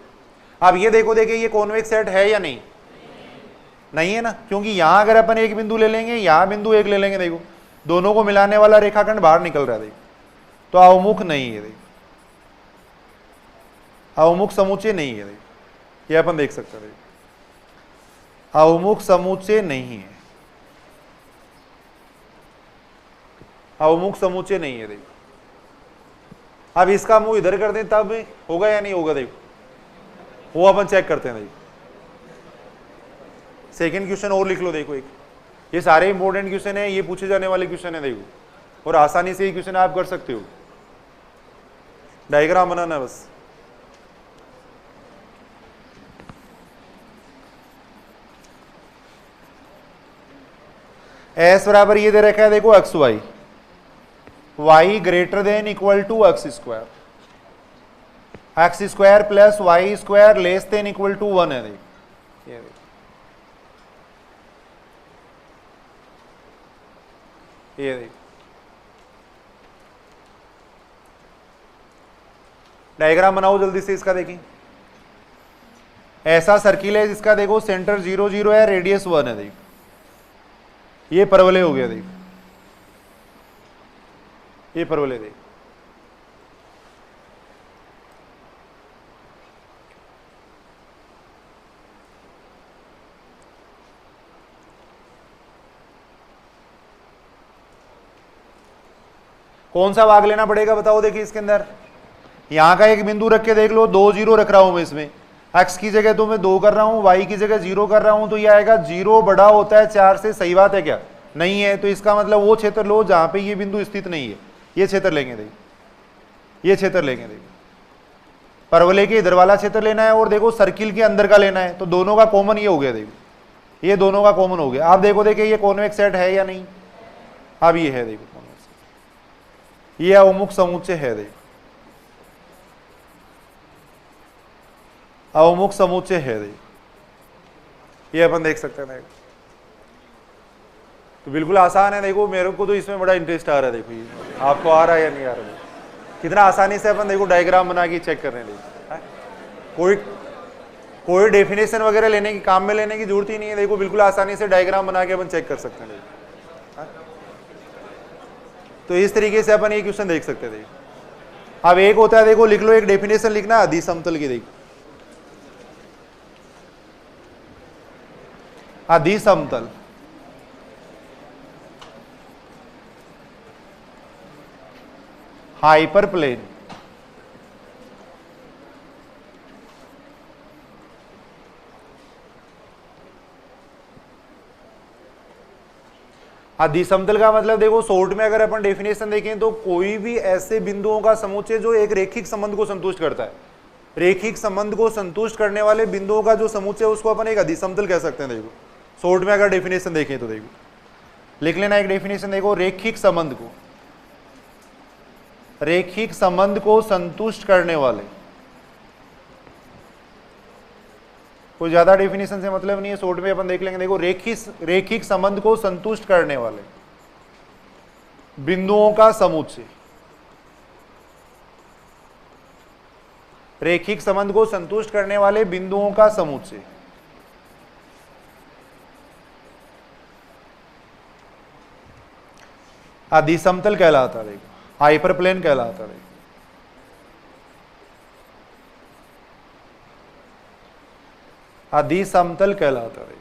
अब ये देखो, देखिए ये कॉन्वेक्स सेट है या नहीं, नहीं है ना, क्योंकि यहां अगर अपन एक बिंदु ले लेंगे, यहां बिंदु एक ले लेंगे, देखो दोनों को मिलाने वाला रेखाखंड बाहर निकल रहा है। देखो तो अवमुख नहीं है। देखो अवमुख समुच्चय नहीं है, ये अपन देख सकते हैं, अवमुख समुच्चय नहीं है, अवमुख समुच्चय नहीं है। देखो अब इसका मुंह इधर कर दें तब होगा या नहीं होगा, देखो वो अपन चेक करते हैं। देखो सेकंड क्वेश्चन और लिख लो, देखो एक, ये सारे इंपॉर्टेंट क्वेश्चन है, ये पूछे जाने वाले क्वेश्चन है, देखो और आसानी से ये क्वेश्चन आप कर सकते हो। डायग्राम बनाना है बस। एस बराबर ये दे रखा है, देखो x y, y greater than equal to x square, x square plus Y square less than equal to 1 है। देखो ये देखो डायग्राम बनाओ जल्दी से इसका। देखिए ऐसा सर्किल है जिसका देखो सेंटर 0 0 है, रेडियस 1 है। देखो ये परवलय हो गया, देखो ये परवलय। देखो कौन सा भाग लेना पड़ेगा बताओ। देखिए इसके अंदर यहां का एक बिंदु रख के देख लो, 2 0 रख रहा हूं मैं इसमें, x की जगह तो मैं 2 कर रहा हूं, y की जगह 0 कर रहा हूं, तो ये आएगा 0 बड़ा होता है 4 से। सही बात है क्या? नहीं है। तो इसका मतलब वो क्षेत्र लो जहां पे ये बिंदु स्थित नहीं है, ये क्षेत्र लेंगे। देखिए ये क्षेत्र लेंगे, देखिए परवलय के इधर वाला क्षेत्र लेना है और देखो सर्किल के अंदर का लेना है, तो दोनों का कॉमन ये हो गया। देखो ये दोनों का कॉमन हो गया। आप देखो देखिए ये कॉन्वेक्स सेट है या नहीं, अब ये है, देखो कॉन्वेक्स, ये अवमुख समुच्चय है। देखो अवमुख समुच्चय है, देखो ये अपन देख सकते हैं। तो बिल्कुल आसान है। देखो मेरे को तो इसमें बड़ा इंटरेस्ट आ रहा है। देखो ये आपको आ रहा है या नहीं आ रहा है, कितना आसानी से अपन देखो डायग्राम बना के चेक कर रहे हैं। कोई डेफिनेशन वगैरह लेने की, काम में लेने की जरूरत ही नहीं है। देखो बिल्कुल आसानी से डायग्राम बना के अपन चेक कर सकते हैं। तो इस तरीके से अपन ये क्वेश्चन देख सकते हैं। देखो अब एक होता है, देखो लिख लो, एक डेफिनेशन लिखना अधि समतल की। देखो अधि समतल हाइपर प्लेन अधि समतल का मतलब देखो शॉर्ट में अगर अपन डेफिनेशन देखें तो कोई भी ऐसे बिंदुओं का समुच्चय जो एक रेखिक संबंध को संतुष्ट करता है। रेखिक संबंध को संतुष्ट करने वाले बिंदुओं का जो समुच्चय उसको अपन एक अधि समतल कह सकते हैं। देखो शॉर्ट में अगर डेफिनेशन देखें तो देखो लिख लेना एक डेफिनेशन, देखो रेखिक संबंध को संतुष्ट करने वाले, कोई ज्यादा डेफिनेशन से मतलब नहीं है, शॉर्ट में अपन देख लेंगे। देखो रेखिक संबंध को संतुष्ट करने वाले बिंदुओं का समुच्चय, रेखिक संबंध को संतुष्ट करने वाले बिंदुओं का समुच्चय अधि समतल कहलाता है। देखो हाइपर प्लेन कहलाता है। अधि समतल कहलाता है।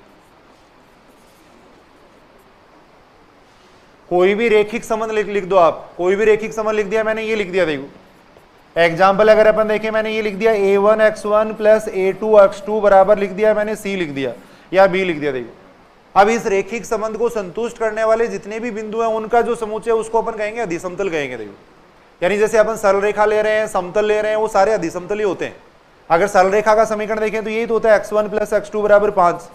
कोई भी रेखिक संबंध लिख दो आप, कोई भी रेखिक संबंध लिख दिया मैंने, ये लिख दिया। देखो एग्जाम्पल अगर अपन देखें, मैंने ये लिख दिया a1x1 प्लस a2x2 बराबर लिख दिया मैंने, c लिख दिया या b लिख दिया। देखो अब इस रेखिक संबंध को संतुष्ट करने वाले जितने भी बिंदु हैं उनका जो समुच्चय उसको अपन कहेंगे अधि समतल कहेंगे। देखो यानी जैसे अपन सरल रेखा ले रहे हैं, समतल ले रहे हैं, वो सारे अधि समतल ही होते हैं। अगर सरल रेखा का समीकरण देखें तो यही तो होता है x1 प्लस x2 बराबर 5,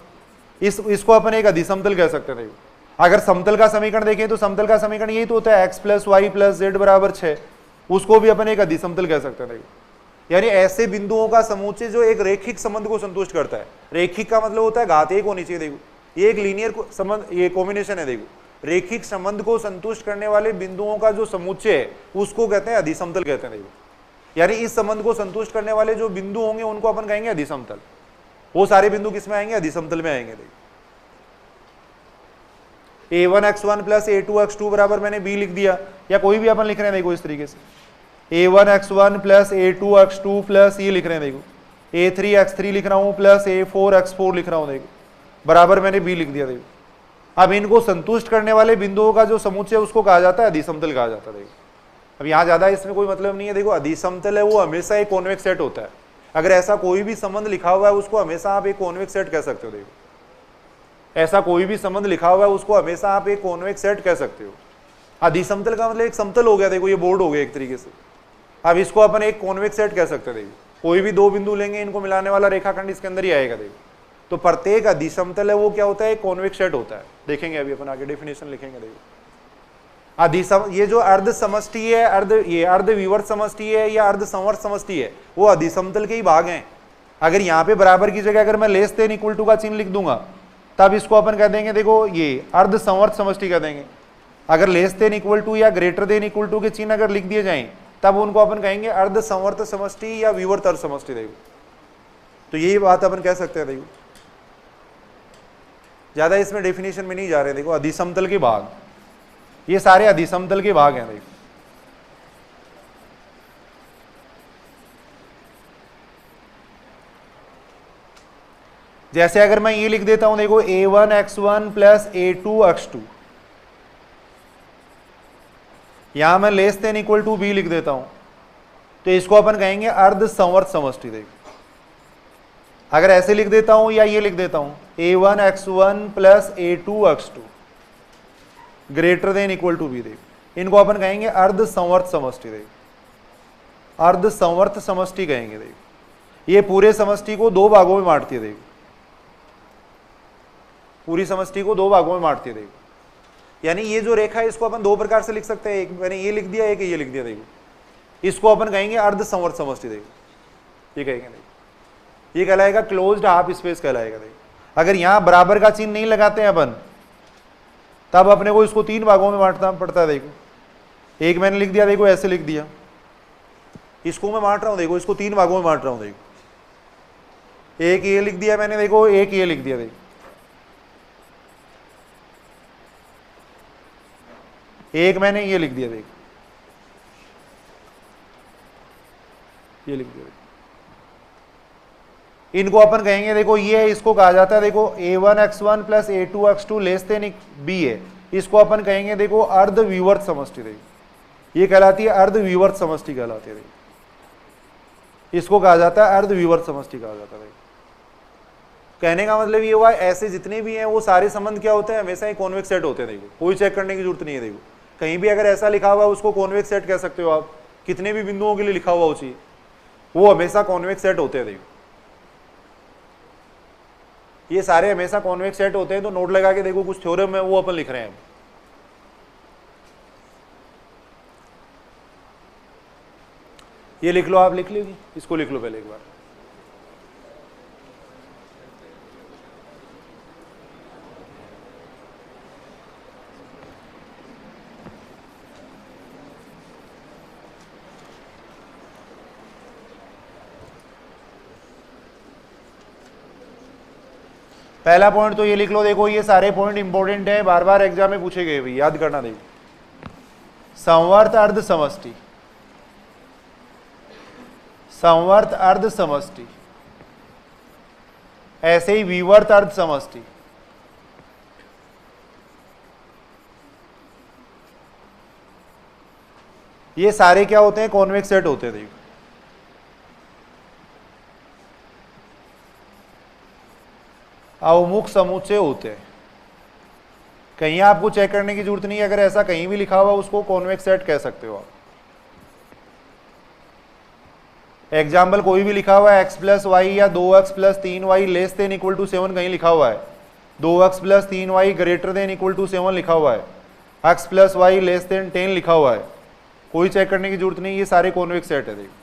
इसको अपन एक अधि समतल कह सकते हैं। देखो अगर समतल का समीकरण देखें तो समतल का समीकरण यही तो होता है x plus y plus z बराबर 6, उसको भी अपन एक अधि समतल कह सकते हैं। देखो यानी ऐसे बिंदुओं का समुच्चय जो एक रेखिक संबंध को संतुष्ट करता है। रेखिक का मतलब होता है घात एक होनी चाहिए। देखो ये एक लीनियर संबंध, ये कॉम्बिनेशन है। देखो रेखिक संबंध को संतुष्ट करने वाले बिंदुओं का जो समुच्चय है उसको कहते हैं अधि समतल कहते हैं। देखो यानी इस संबंध को संतुष्ट करने वाले जो बिंदु होंगे उनको अपन कहेंगे अधि समतल। वो सारे बिंदु किसमें आएंगे? अधि समतल में आएंगे। देखो a1x1 प्लस a2x2 बराबर मैंने b लिख दिया, या कोई भी अपन लिख रहे हैं। देखो इस तरीके से a1x1 प्लस a2x2 प्लस ये लिख रहे हैं देखो a3x3 लिख रहा हूं प्लस a4x4 लिख रहा हूं देखो, बराबर मैंने b लिख दिया देखो। अब इनको संतुष्ट करने वाले बिंदुओं का जो समुच्चय उसको कहा जाता है अधिसमतल कहा जाता है देखो। अब यहां ज्यादा इसमें कोई मतलब नहीं है, देखो अधिसमतल है वो हमेशा एक कॉन्वेक्स सेट होता है। अगर ऐसा कोई भी संबंध लिखा हुआ है उसको हमेशा आप एक कॉन्वेक्स सेट कह सकते हो देखो, ऐसा कोई भी संबंध लिखा हुआ है उसको हमेशा आप एक कॉन्वेक्स सेट कह सकते हो। अधिसमतल का मतलब एक समतल हो गया देखो, ये बोर्ड हो गया एक तरीके से। अब इसको अपन एक कॉन्वेक्स सेट कह सकते हैं देखो, कोई भी दो बिंदु लेंगे इनको मिलाने वाला रेखाखंड इसके अंदर ही आएगा देखो। तो प्रत्येक अधिसमतल है वो क्या होता है, एक कॉन्वेक्स सेट होता है। देखेंगे अभी अपन आगे डेफिनेशन लिखेंगे देखो। ये जो अर्ध समष्टि है, अर्ध विवर्त समष्टि है या अर्ध संवर्त समष्टि है, वो अधिसमतल के ही भाग हैं। अगर यहाँ पे बराबर की जगह अगर मैं लेस देन इक्वल टू का चिन्ह लिख दूंगा तब इसको अपन कह देंगे देखो ये अर्ध संवर्त समष्टि कह देंगे। अगर लेस देन इक्वल टू या ग्रेटर देन इक्वल टू के चिन्ह अगर लिख दिए जाएं तब उनको अपन कहेंगे अर्ध संवर्त समष्टि या विवर्त अर्ध समष्टि देखो। तो यही बात अपन कह सकते हैं देखो, ज्यादा इसमें डेफिनेशन में नहीं जा रहे। देखो अधिसमतल के भाग, ये सारे अधिसमतल के भाग हैं देखो। जैसे अगर मैं ये लिख देता हूं देखो a1x1 प्लस a2x2, यहां मैं less than equal to b लिख देता हूं, तो इसको अपन कहेंगे अर्ध संवर्त समष्टि देखो। अगर ऐसे लिख देता हूं या ये लिख देता हूं a1x1 plus a2x2 greater than equal to b देखो, इनको अपन कहेंगे अर्ध संवर्त समष्टि देखो, अर्ध संवर्त समष्टि कहेंगे देखो। ये पूरे समष्टि को दो भागों में बांटती है देखो, पूरी समष्टि को दो भागों में बांटती है देखो। यानी ये जो रेखा है इसको अपन दो प्रकार से लिख सकते हैं, एक मैंने ये लिख दिया, एक ये लिख दिया देखो। इसको अपन कहेंगे अर्ध संवर्त समष्टि देखो, ये कहेंगे देखो, ये कहलाएगा क्लोज्ड हाफ स्पेस कहलाएगा देखो। अगर यहां बराबर का चिन्ह नहीं लगाते हैं अपन तब अपने को इसको तीन भागों में बांटना पड़ता है देखो। एक मैंने लिख दिया देखो, ऐसे लिख दिया, इसको मैं बांट रहा हूं देखो, इसको तीन भागों में बांट रहा हूं देखो। एक ये लिख दिया मैंने देखो, एक ये लिख दिया देखो, एक मैंने ये लिख दिया देखो, ये लिख दिया देखो। इनको अपन कहेंगे देखो ये है, इसको कहा जाता है देखो a1x1 plus a2x2 less than b है, इसको अपन कहेंगे देखो अर्ध विवर्त समष्टि देखो। ये कहलाती है अर्ध विवर्त समष्टि कहलाती है देखो, इसको कहा जाता है अर्ध विवर्त समष्टि कहा जाता है देखो। कहने का मतलब ये हुआ ऐसे जितने भी हैं वो सारे संबंध क्या होते हैं, हमेशा ही कॉन्वेक्स सेट होते हैं देखो, कोई चेक करने की जरूरत नहीं है देखो। कहीं भी अगर ऐसा लिखा हुआ उसको कॉन्वेक्स सेट कह सकते हो आप, कितने भी बिंदुओं के लिए लिखा हुआ उसी, वो हमेशा कॉन्वेक्स सेट होते हैं देखो। ये सारे हमेशा कॉन्वेक्स सेट होते हैं। तो नोट लगा के देखो, कुछ थ्योरम है वो अपन लिख रहे हैं। ये लिख लो, आप लिख लोगी, इसको लिख लो पहले एक बार। पहला पॉइंट तो ये लिख लो देखो, ये सारे पॉइंट इंपॉर्टेंट है, बार बार एग्जाम में पूछे गए भाई, याद करना देखो। संवर्त अर्ध समष्टि, संवर्त अर्ध समष्टि, ऐसे ही विवर्त अर्ध समष्टि, ये सारे क्या होते हैं, कॉन्वेक्स सेट होते हैं देखो। अवमुख समुच्चय होते हैं। कहीं आपको चेक करने की जरूरत नहीं है, अगर ऐसा कहीं भी लिखा हुआ उसको कॉन्वेक्स सेट कह सकते हो आप। एग्जाम्पल कोई भी लिखा हुआ है x प्लस वाई या 2x plus 3y less than equal to 7 कहीं लिखा हुआ है, 2x plus 3y greater than equal to 7 लिखा हुआ है, x plus y less than 10 लिखा हुआ है, कोई चेक करने की जरूरत नहीं, ये सारे कॉन्वेक्स सेट है देखो,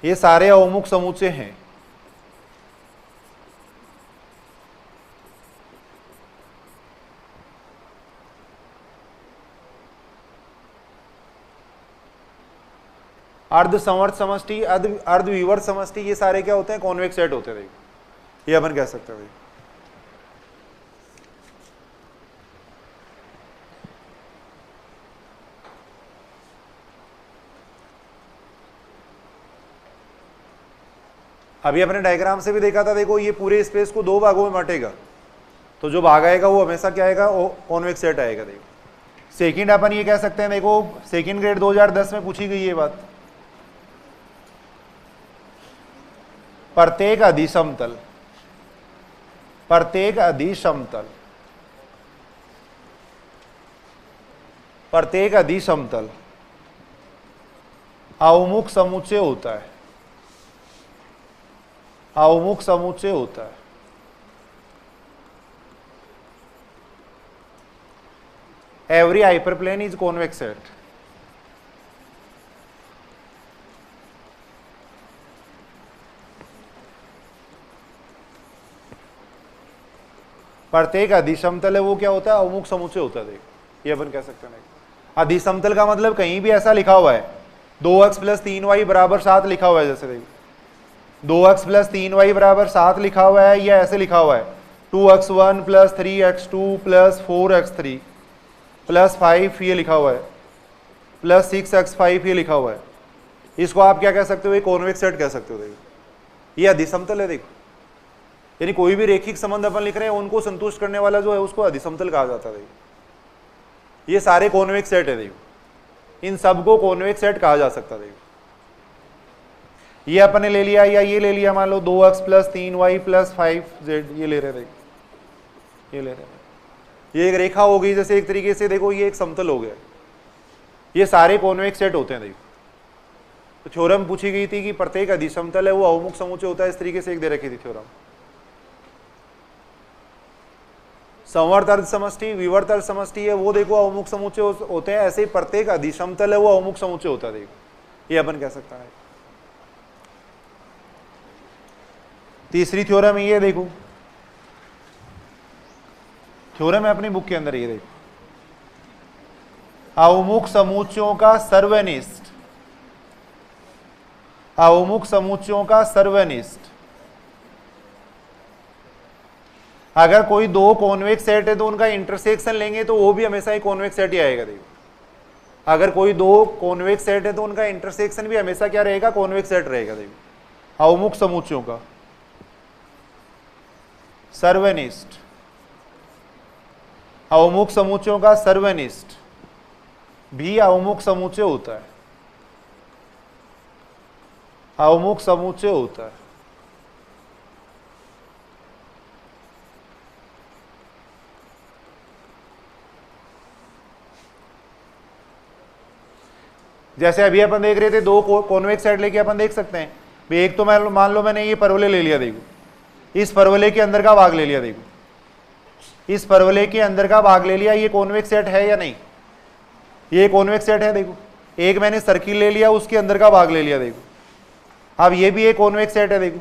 ये सारे अवमुख समुच्चय हैं। अर्ध संवर्त समष्टि, अर्ध विवर्त समष्टि, ये सारे क्या होते हैं, कॉन्वेक्स सेट होते हैं देखो, ये अपन कह सकते हैं। अभी अपने डायग्राम से भी देखा था, देखो ये पूरे स्पेस को दो भागों में बांटेगा, तो जो भाग आएगा वो हमेशा क्या आएगा, कॉन्वेक्स सेट आएगा। देखो सेकंड अपन ये कह सकते हैं, देखो सेकंड ग्रेड 2010 में पूछी गई ये बात, प्रत्येक अधिसमतल, प्रत्येक अधिसमतल, प्रत्येक अधिसमतल अवमुख समुच्चय होता है, अवमुख समुच्चय होता है। Every hyperplane is convex set. प्रत्येक अधिसमतल है वो क्या होता है, अवमुख समुच्चय होता है। देखो ये अपन कह सकते हैं। अधिसमतल का मतलब कहीं भी ऐसा लिखा हुआ है 2x + 3y = 7 लिखा हुआ है, जैसे देखो 2x + 3y = 7 लिखा हुआ है, या ऐसे लिखा हुआ है 2x1 + 3x2 + 4x3 + 5 ये लिखा हुआ है + 6x5 ये लिखा हुआ है। इसको आप क्या कह सकते हो, एक कॉन्वेक्स सेट कह सकते हो। देखो ये अधिसमतल है। देखो यानी कोई भी रेखिक संबंध अपन लिख रहे हैं उनको संतुष्ट करने वाला जो है उसको अधिसमतल कहा जाता है। देखो ये सारे कॉन्वेक्स सेट है। देखो इन सबको कॉन्वेक्स सेट कहा जा सकता है। देखो ये अपन ने ले लिया, या ये ले लिया, मान लो 2x + 3y + 5z ये ले रहे थे, ये ले रहे हैं, ये एक रेखा हो गई जैसे एक तरीके से। देखो ये एक समतल हो गया। ये सारे कॉन्वेक्स सेट होते हैं। देखो तो थ्योरम पूछी गई थी कि प्रत्येक अधिसमतल है वो अवमुख समुच्चय होता है, इस तरीके से एक दे रखी थी थ्योरम। संवर्त अर्ध समष्टि, विवर्त अर्ध समष्टि है वो देखो अवमुख समुच्चय होते हैं, ऐसे ही प्रत्येक अधिसमतल है वो अवमुख समुच्चय होता है। देखो ये अपन कह सकता है। तीसरी थ्योरम ये देखो, थ्योरम है अपनी बुक के अंदर, ये देखो अवमुख समुच्चयों का सर्वनिष्ठ, अवमुख समुच्चयों का सर्वनिष्ठ। अगर कोई दो कॉन्वेक्स सेट है तो उनका इंटरसेक्शन लेंगे तो वो भी हमेशा ही कॉन्वेक्स सेट ही आएगा। देखो अगर कोई दो कॉन्वेक्स सेट है तो उनका इंटरसेक्शन भी हमेशा क्या रहेगा, कॉन्वेक्स सेट रहेगा। देखो अवमुख समुच्चयों का सर्वनिष्ठ, अवमुख समुच्चयों का सर्वनिष्ठ भी अवमुख समुच्चय होता है, अवमुख समुच्चय होता है। जैसे अभी अपन देख रहे थे दो कॉन्वेक्स सेट लेके अपन देख सकते हैं भाई, एक तो मान लो मैंने ये परवलय ले लिया। देखो इस परवलय के अंदर का भाग ले लिया। देखो इस परवलय के अंदर का भाग ले लिया, ये कॉन्वेक्स सेट है या नहीं, ये कॉन्वेक्स सेट है। देखो एक मैंने सर्किल ले लिया, उसके अंदर का भाग ले लिया। देखो अब ये भी एक कॉन्वेक्स सेट है। देखो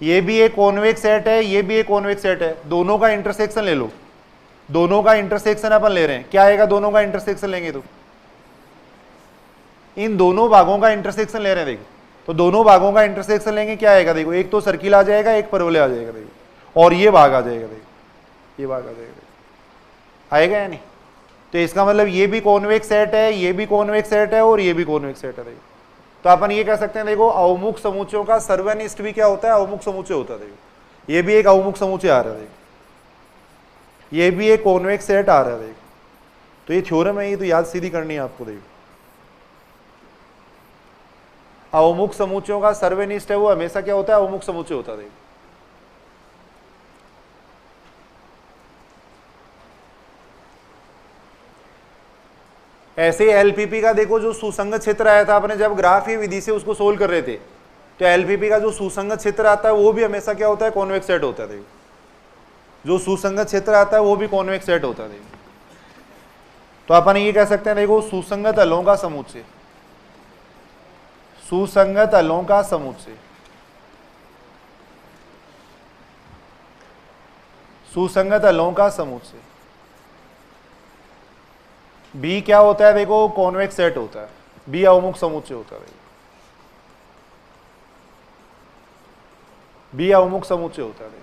ये भी एक कॉन्वेक्स सेट है, ये भी एक कॉन्वेक्स सेट है। दोनों का इंटरसेक्शन ले लो, दोनों का इंटरसेक्शन अपन ले रहे हैं, क्या आएगा, दोनों का इंटरसेक्शन लेंगे तो इन दोनों भागों का इंटरसेक्शन ले रहे हैं। देखो तो दोनों भागों का इंटरसेक्शन लेंगे, क्या आएगा, देखो एक तो सर्किल आ जाएगा, एक परवलय आ जाएगा। देखो और ये भाग आ जाएगा। देखो ये भाग आ जाएगा, आएगा या नहीं। तो इसका मतलब ये भी कॉन्वेक्स सेट है, ये भी कॉन्वेक्स सेट है और ये भी कॉन्वेक्स सेट है। देखो तो अपन ये कह सकते हैं, देखो अवमुख समुच्चयों का सर्वनिष्ठ भी क्या होता है, अवमुख समुच्चय होता है। देखो ये भी एक अवमुख समुच्चय आ रहा है। देखो ये भी एक कॉन्वेक्स सेट आ रहा है। देखो तो ये थ्योरम है, ये तो याद सीधी करनी है आपको। देखो अवमुख समुच्चयों का सर्वनिष्ठ है वो हमेशा क्या होता है, अवमुख समुच्चय होता है। ऐसे एलपीपी का देखो जो सुसंगत क्षेत्र आया था, अपने जब ग्राफ ही विधि से उसको सोल्व कर रहे थे, तो एलपीपी का जो सुसंगत क्षेत्र आता है वो भी हमेशा क्या होता है, कॉन्वेक्स सेट होता है। जो सुसंगत क्षेत्र आता है वो भी कॉन्वेक्स सेट होता है। तो अपन ये कह सकते हैं, देखो सुसंगत अलों का समुच्चय, सुसंगत अलों का समुच्चय, सुसंगत अलों का समुच्चय बी क्या होता है, देखो कॉन्वेक्स सेट होता है, बी अवमुख समुच्चय होता है। बी अवमुख समुच्चय होता है।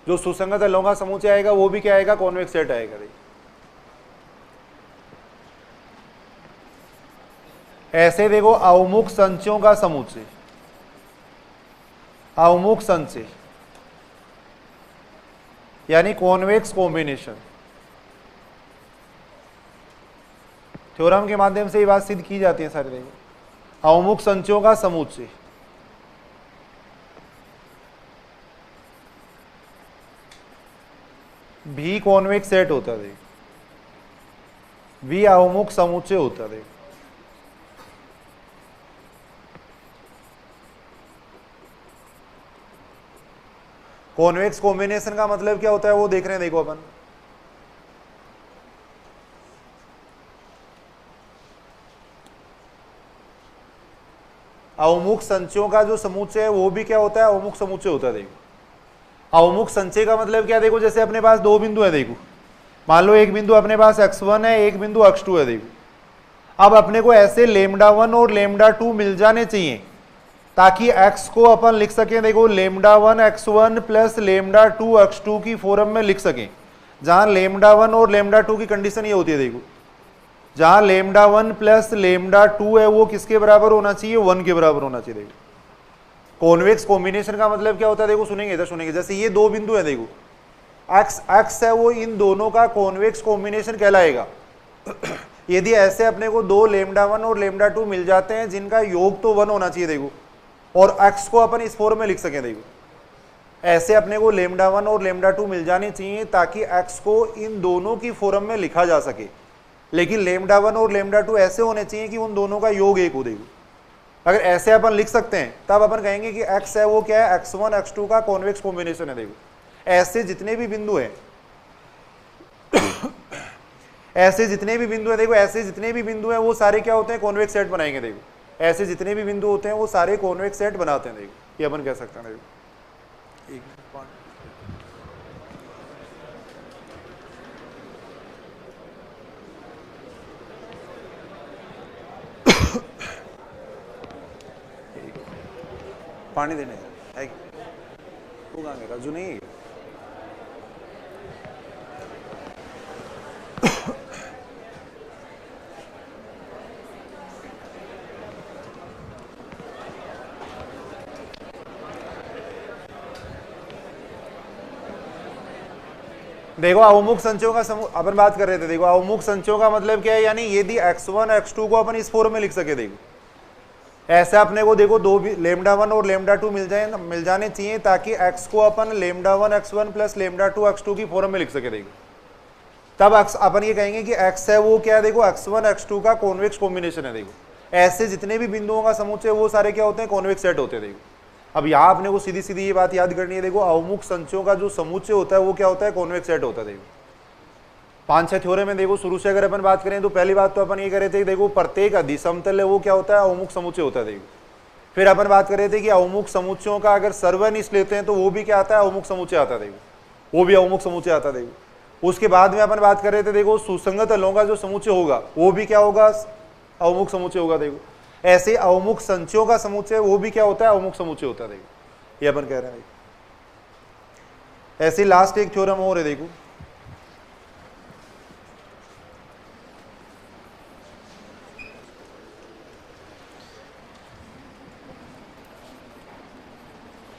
जो सुसंगत तलों का समुच्चय आएगा वो भी क्या आएगा, कॉन्वेक्स सेट आएगा। देखिए ऐसे देखो अवमुख संचयों का समुच्चय, अवमुख संचय यानी कॉन्वेक्स कॉम्बिनेशन, थ्योरम के माध्यम से ये बात सिद्ध की जाती है सारे। देखो अवमुख संचयों का समुच्चय भी कॉन्वेक्स सेट होता है। देखो भी अवमुख समुच्चय होता है। देखो कॉन्वेक्स कॉम्बिनेशन का मतलब क्या होता है वो देख रहे हैं। देखो अपन अवमुख संचयों का जो समुच्चय है वो भी क्या होता है, अवमुख समुच्चय होता है। देखो अवमुख संचय का मतलब क्या, देखो जैसे अपने पास दो बिंदु है। देखो मान लो एक बिंदु अपने पास x1 है, एक बिंदु x2 है। देखो अब अपने को ऐसे λ1 और λ2 मिल जाने चाहिए ताकि x को अपन लिख सकें। देखो λ1 x1 प्लस λ2 x2 की फॉर्म में लिख सकें, जहां λ1 और λ2 की कंडीशन ये होती है। देखो जहां λ1 प्लस λ2 है वो किसके बराबर होना चाहिए, 1 के बराबर होना चाहिए। देखो कॉन्वेक्स कॉम्बिनेशन का मतलब क्या होता है, देखो सुनेंगे इधर सुनेंगे। जैसे ये दो बिंदु है, देखो x है वो इन दोनों का कॉन्वेक्स कॉम्बिनेशन कहलाएगा। यदि ऐसे अपने को दो λ1 और λ2 मिल जाते हैं जिनका योग तो 1 होना चाहिए। देखो और x को अपन इस फॉर्म में लिख सकें। देखो ऐसे अपने को λ1 और λ2 मिल जानी चाहिए ताकि x को इन दोनों की फॉर्म में लिखा जा सके। लेकिन λ1 और λ2 ऐसे होने चाहिए कि उन दोनों का योग एक हो। देखो अगर ऐसे अपन लिख सकते हैं तब अपन कहेंगे कि x है वो क्या है, x1 x2 का कॉन्वेक्स कॉम्बिनेशन है। देखो ऐसे जितने भी बिंदु हैं ऐसे जितने भी बिंदु हैं, देखो ऐसे जितने भी बिंदु हैं वो सारे क्या होते हैं, कॉन्वेक्स सेट बनाएंगे। देखो ऐसे जितने भी बिंदु होते हैं वो सारे कॉन्वेक्स सेट बनाते हैं। देखो ये अपन कह सकते हैं। देखो पानी देने है वो कहाँ गया, राजू नहीं है। देखो अवमुख संचयों का समूह अपन बात कर रहे थे। देखो अवमुख संचयों का मतलब क्या है, यानी यदि x1 x2 को अपन इस फॉर्म में लिख सके। देखो ऐसा अपने को देखो दो λ1 और λ2 मिल जाने चाहिए ताकि x को अपन λ1 x1 प्लस λ2 x2 की फॉर्म में लिख सके। देखो तब अपन ये कहेंगे कि x है वो क्या है, देखो x1 x2 का कॉन्वेक्स कॉम्बिनेशन है। देखो ऐसे जितने भी बिंदुओं का समुच्चय वो सारे क्या होते हैं, कॉन्वेक्स सेट होते हैं। देखो अब यहाँ अपने को सीधी सीधी ये बात याद करनी है। देखो अवमुख संचयों का जो समुच्चय होता है वो क्या होता है, कॉन्वेक्स सेट होता है। देखो 5-6 थ्योरम में देखो शुरू से अगर अपन बात करें तो पहली बात तो अपन ये कर रहे थे, देखो प्रत्येक अधिसमतल है वो क्या होता है, अवमुख समुच्चय होता है। देखो फिर अपन बात कर रहे थे कि अवमुख समुच्चयों का अगर सर्वनिष्ठ लेते हैं तो वो भी क्या आता है, अवमुख समुच्चय आता है। देखो वो भी अवमुख समुच्चय आता है। देखो उसके बाद में अपन बात कर रहे थे, देखो सुसंगत तलों का जो समुच्चय होगा वो भी क्या होगा, अवमुख समुच्चय होगा। देखो ऐसे अवमुख संचयों का समुच्चय वो भी क्या होता है, अवमुख समुच्चय होता है। देखो ये अपन कह रहे हैं। ऐसे लास्ट एक थ्योरम और है। देखो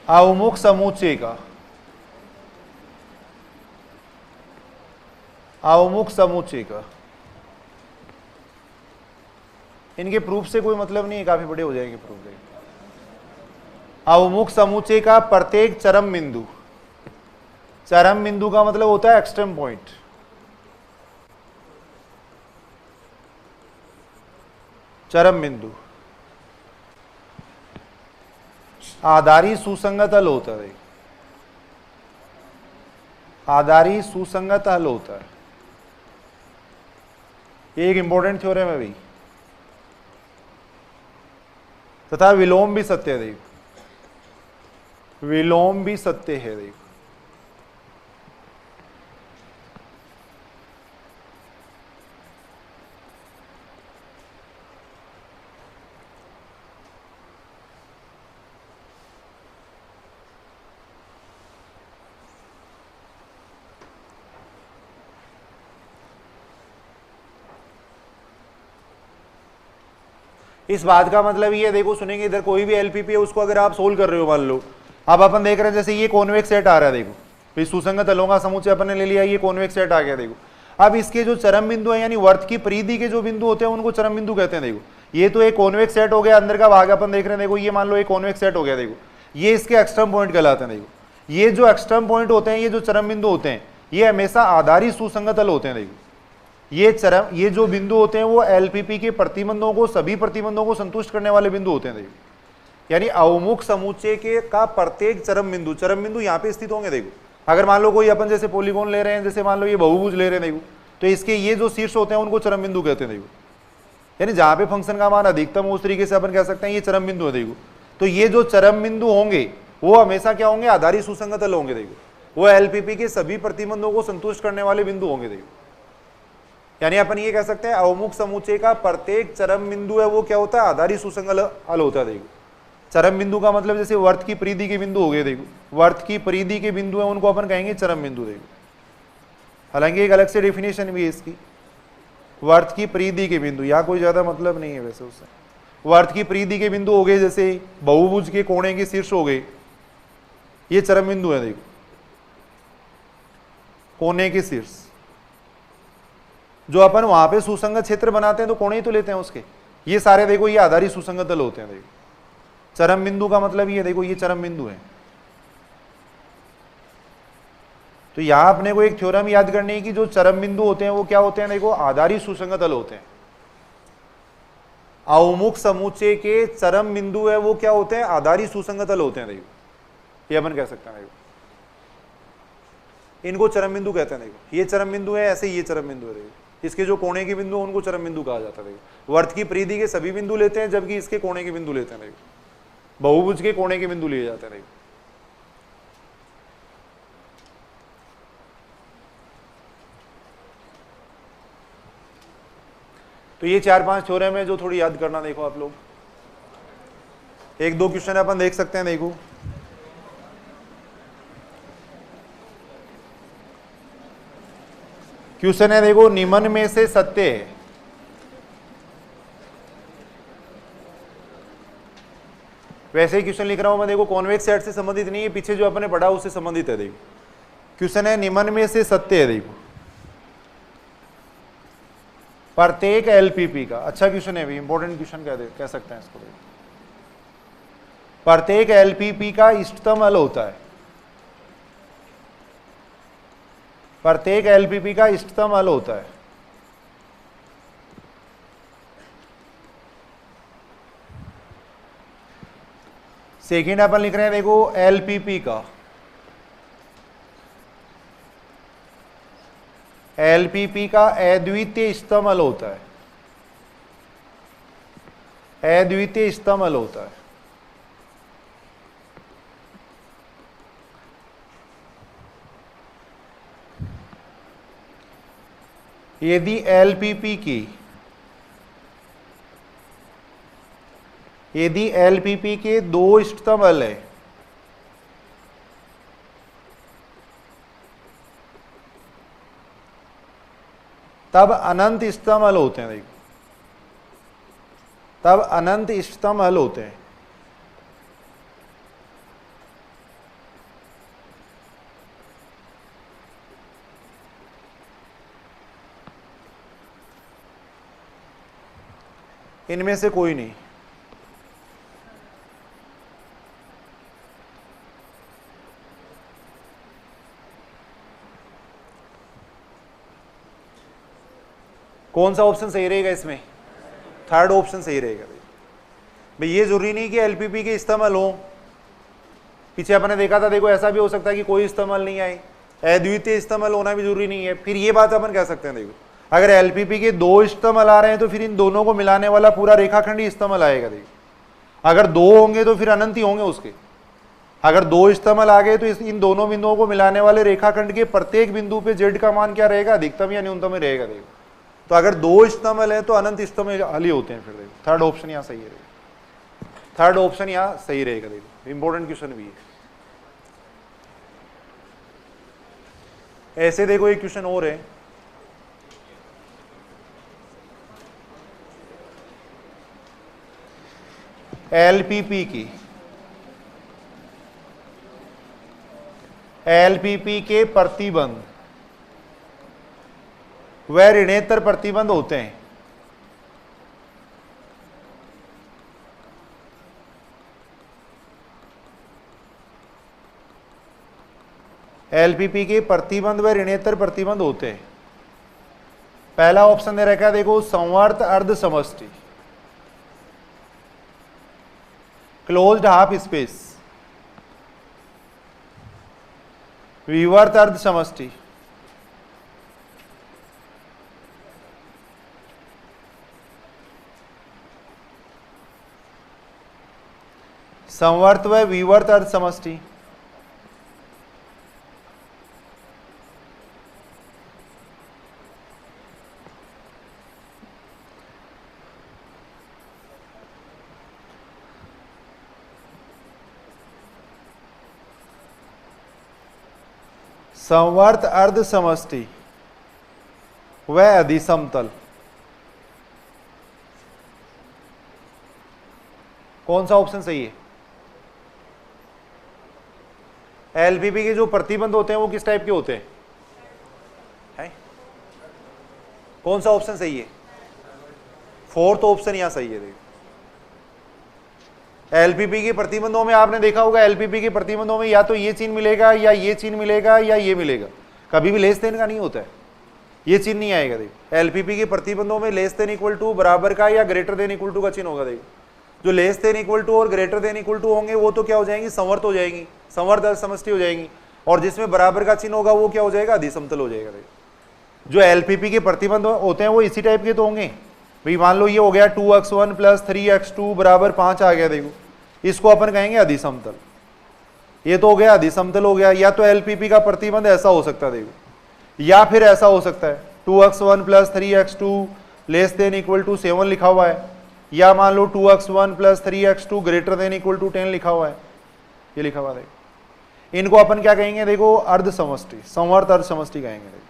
अवमुख समुच्चय का, अवमुख समुच्चय का इनके प्रूफ से कोई मतलब नहीं है, काफी बड़े हो जाएंगे प्रूफ। अवमुख समुच्चय का प्रत्येक चरम बिंदु, चरम बिंदु का मतलब होता है एक्सट्रीम पॉइंट, चरम बिंदु आधारी सुसंगत हल होता है। आधारी सुसंगत हल होता है। ये एक इंपॉर्टेंट थ्योरम है भाई। तथा विलोम भी सत्य है। देखो विलोम भी सत्य है। देखो इस बात का मतलब ये देखो, सुनेंगे इधर कोई भी एलपीपी है उसको अगर आप सोल्व कर रहे हो, मान लो अब अपन देख रहे हैं जैसे ये कॉन्वेक्स सेट आ रहा है, देखो तो इस सुसंगत तलों का समुच्चय अपन ने ले लिया, ये कॉन्वेक्स सेट आ गया। देखो अब इसके जो चरम बिंदु है यानी वर्त की परिधि के जो बिंदु होते हैं उनको चरम बिंदु कहते हैं। देखो ये तो एक कॉन्वेक्स सेट हो गया, अंदर का भाग अपन देख रहे हैं, देखो ये मान लो एक कॉन्वेक्स सेट हो गया, देखो ये इसके एक्सट्रम पॉइंट कहलाते हैं। देखो ये जो एक्सट्रम पॉइंट होते हैं, ये जो चरम बिंदु होते हैं, ये हमेशा आधारी सुसंगत तल होते हैं। देखो ये जो बिंदु होते हैं वो एलपीपी के प्रतिबंधों को, सभी प्रतिबंधों को संतुष्ट करने वाले बिंदु होते हैं। देखो यानी अवमुख समुच्चय के का प्रत्येक चरम बिंदु यहाँ पे स्थित होंगे। देखो अगर मान लो कोई अपन जैसे पॉलीगॉन ले रहे हैं, जैसे मान लो ये बहुभुज ले रहे हैं, देखो तो इसके ये जो शीर्ष होते हैं उनको चरम बिंदु कहते हैं। देखो यानी जहां पे फंक्शन का मान अधिकतम हो उस तरीके से अपन कह सकते हैं ये चरम बिंदु है। देखो तो ये जो चरम बिंदु होंगे वो हमेशा क्या होंगे, आधारी सुसंगत तल होंगे। देखो वो एलपीपी के सभी प्रतिबंधों को संतुष्ट करने वाले बिंदु होंगे। देखो यानी अपन ये कह सकते हैं अवमुख समुच्चय का प्रत्येक चरम बिंदु है वो क्या होता है, आधारी सुसंगत तल होता है। देखो चरम बिंदु का मतलब जैसे वर्त की परिधि के बिंदु हो गए, देखो वर्त की परिधि के बिंदु है उनको अपन कहेंगे चरम बिंदु। देखो हालांकि एक अलग से डेफिनेशन भी है इसकी, वर्त की परिधि के बिंदु, यहाँ कोई ज्यादा मतलब नहीं है वैसे उससे। वर्त की परिधि के बिंदु हो गए जैसे बहुभुज के कोणे के शीर्ष हो गए, ये चरम बिंदु है। देखो कोने के शीर्ष जो अपन वहां पे सुसंगत क्षेत्र बनाते हैं तो कोने ही तो लेते हैं उसके, ये सारे देखो ये आधारी सुसंगत तल होते हैं। देखो चरम बिंदु का मतलब ये देखो ये चरम बिंदु है। तो यहां अपने को एक थ्योरम याद करनी है कि जो चरम बिंदु होते हैं वो क्या होते हैं, देखो आधारी सुसंगत तल होते हैं। अवमुख समुच्चय के चरम बिंदु है वो क्या होते हैं, आधारी सुसंगत तल होते हैं। देखो ये अपन कह सकते हैं, देखो इनको चरम बिंदु कहते हैं। देखो ये चरम बिंदु है, ऐसे ये चरम बिंदु है। देखो इसके जो कोने के बिंदु उनको चरम बिंदु कहा जाता है। देखो वर्त की परिधि के सभी बिंदु लेते हैं जबकि इसके कोने के बिंदु लेते हैं। देखो बहुभुज के कोने के बिंदु लिए जाते हैं। देखो तो ये 4-5 थ्योरम है जो थोड़ी याद करना। देखो आप लोग 1-2 क्वेश्चन अपन देख सकते हैं। देखो क्वेश्चन है, देखो निम्न में से सत्य है। वैसे ही क्वेश्चन लिख रहा हूं मैं, देखो कॉन्वेक्स सेट से संबंधित नहीं है, पीछे जो अपने पढ़ा उससे संबंधित है। देखो क्वेश्चन है निम्न में से सत्य है। देखो प्रत्येक एलपीपी का, अच्छा क्वेश्चन है भी, इंपॉर्टेंट क्वेश्चन कह सकते हैं इसको। प्रत्येक एलपीपी का इष्टतम हल होता है। प्रत्येक एलपीपी का इष्टतम हल होता है। सेकेंड अपन लिख रहे हैं, देखो एलपीपी का, एलपीपी का अद्वितीय इष्टतम हल होता है। अद्वितीय इष्टतम हल होता है। यदि एलपीपी के 2 इष्टतम हल है, तब अनंत इष्टतम हल होते हैं। देखो तब अनंत इष्टतम हल होते हैं। इनमें से कोई नहीं। कौन सा ऑप्शन सही रहेगा इसमें, थर्ड ऑप्शन सही रहेगा। भाई ये जरूरी नहीं कि एलपीपी के इस्तेमाल हो, पीछे अपने देखा था। देखो ऐसा भी हो सकता है कि कोई इस्तेमाल नहीं आए, अद्वितीय इस्तेमाल होना भी जरूरी नहीं है। फिर ये बात अपन कह सकते हैं, देखो अगर एलपीपी के 2 इस्तेमाल आ रहे हैं तो फिर इन दोनों को मिलाने वाला पूरा रेखाखंड ही इस्तेमाल आएगा। देखो अगर 2 होंगे तो फिर अनंत ही होंगे उसके। अगर 2 इस्तेमाल आ गए तो इन दोनों बिंदुओं को मिलाने वाले रेखाखंड के प्रत्येक बिंदु पे जेड का मान क्या रहेगा, अधिकतम या न्यूनतम ही रहेगा। देखो तो अगर 2 इस्तेमाल है तो अनंत इस्तेमाल हल ही होते हैं। फिर देखो थर्ड ऑप्शन यहाँ सही रहेगा, थर्ड ऑप्शन यहाँ सही रहेगा। देखो इंपॉर्टेंट क्वेश्चन भी है। ऐसे देखो एक क्वेश्चन और है, एलपीपी के प्रतिबंध व ऋणेतर प्रतिबंध होते हैं। एलपीपी के प्रतिबंध व ऋणेतर प्रतिबंध होते हैं। पहला ऑप्शन दे रखा है देखो, संवर्त अर्ध समष्टि, क्लोज्ड हाफ स्पेस, विवर्त अर्ध समष्टि, संवर्त व विवर्त अर्ध समष्टि, संवर्त अर्ध समष्टि व अधिसमतल। कौन सा ऑप्शन सही है? एलपीपी के जो प्रतिबंध होते हैं वो किस टाइप के होते हैं? है? कौन सा ऑप्शन सही है? फोर्थ ऑप्शन यहां सही है। देखो एलपीपी के प्रतिबंधों में आपने देखा होगा, एलपीपी के प्रतिबंधों में या तो ये चिन्ह मिलेगा या ये चिन्ह मिलेगा या ये मिलेगा, कभी भी लेस देन का नहीं होता है, ये चिन्ह नहीं आएगा। देखो एलपीपी के प्रतिबंधों में लेस देन इक्वल टू, बराबर का या ग्रेटर देन इक्वल टू का चिन्ह होगा। देखो जो लेस देन इक्वल टू और ग्रेटर देन इक्वल टू होंगे वो तो क्या हो जाएंगी? संवर्त हो जाएंगी, संवर्त अर्ध समष्टि हो जाएंगी। और जिसमें बराबर का चिन्ह होगा वो क्या हो जाएगा? अधिसमतल हो जाएगा। देखो जो एलपीपी के प्रतिबंध होते हैं वो इसी टाइप के तो होंगे भाई। मान लो ये हो गया 2x1 प्लस 3x2 बराबर 5 आ गया। देखो इसको अपन कहेंगे अधिसमतल। ये तो हो गया अधिसमतल हो गया। या तो एलपीपी का प्रतिबंध ऐसा हो सकता है, देखो, या फिर ऐसा हो सकता है 2x1 plus 3x2 less than equal to 7 लिखा हुआ है, या मान लो 2x1 plus 3x2 greater than equal to 10 लिखा हुआ है, ये लिखा हुआ है। देखो इनको अपन क्या कहेंगे? देखो अर्ध समष्टि, संवर्त अर्ध समष्टि कहेंगे। देखो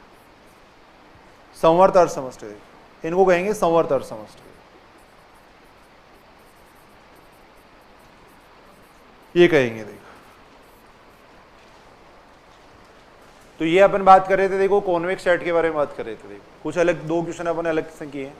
संवर्त अर्ध समष्टि, इनको कहेंगे संवर्त अर्ध समष्टि। ये कहेंगे। देखो तो ये अपन बात कर रहे थे, देखो कॉन्वेक्स सेट के बारे में बात कर रहे थे। देखो कुछ अलग दो क्वेश्चन अपन अलग से किए हैं।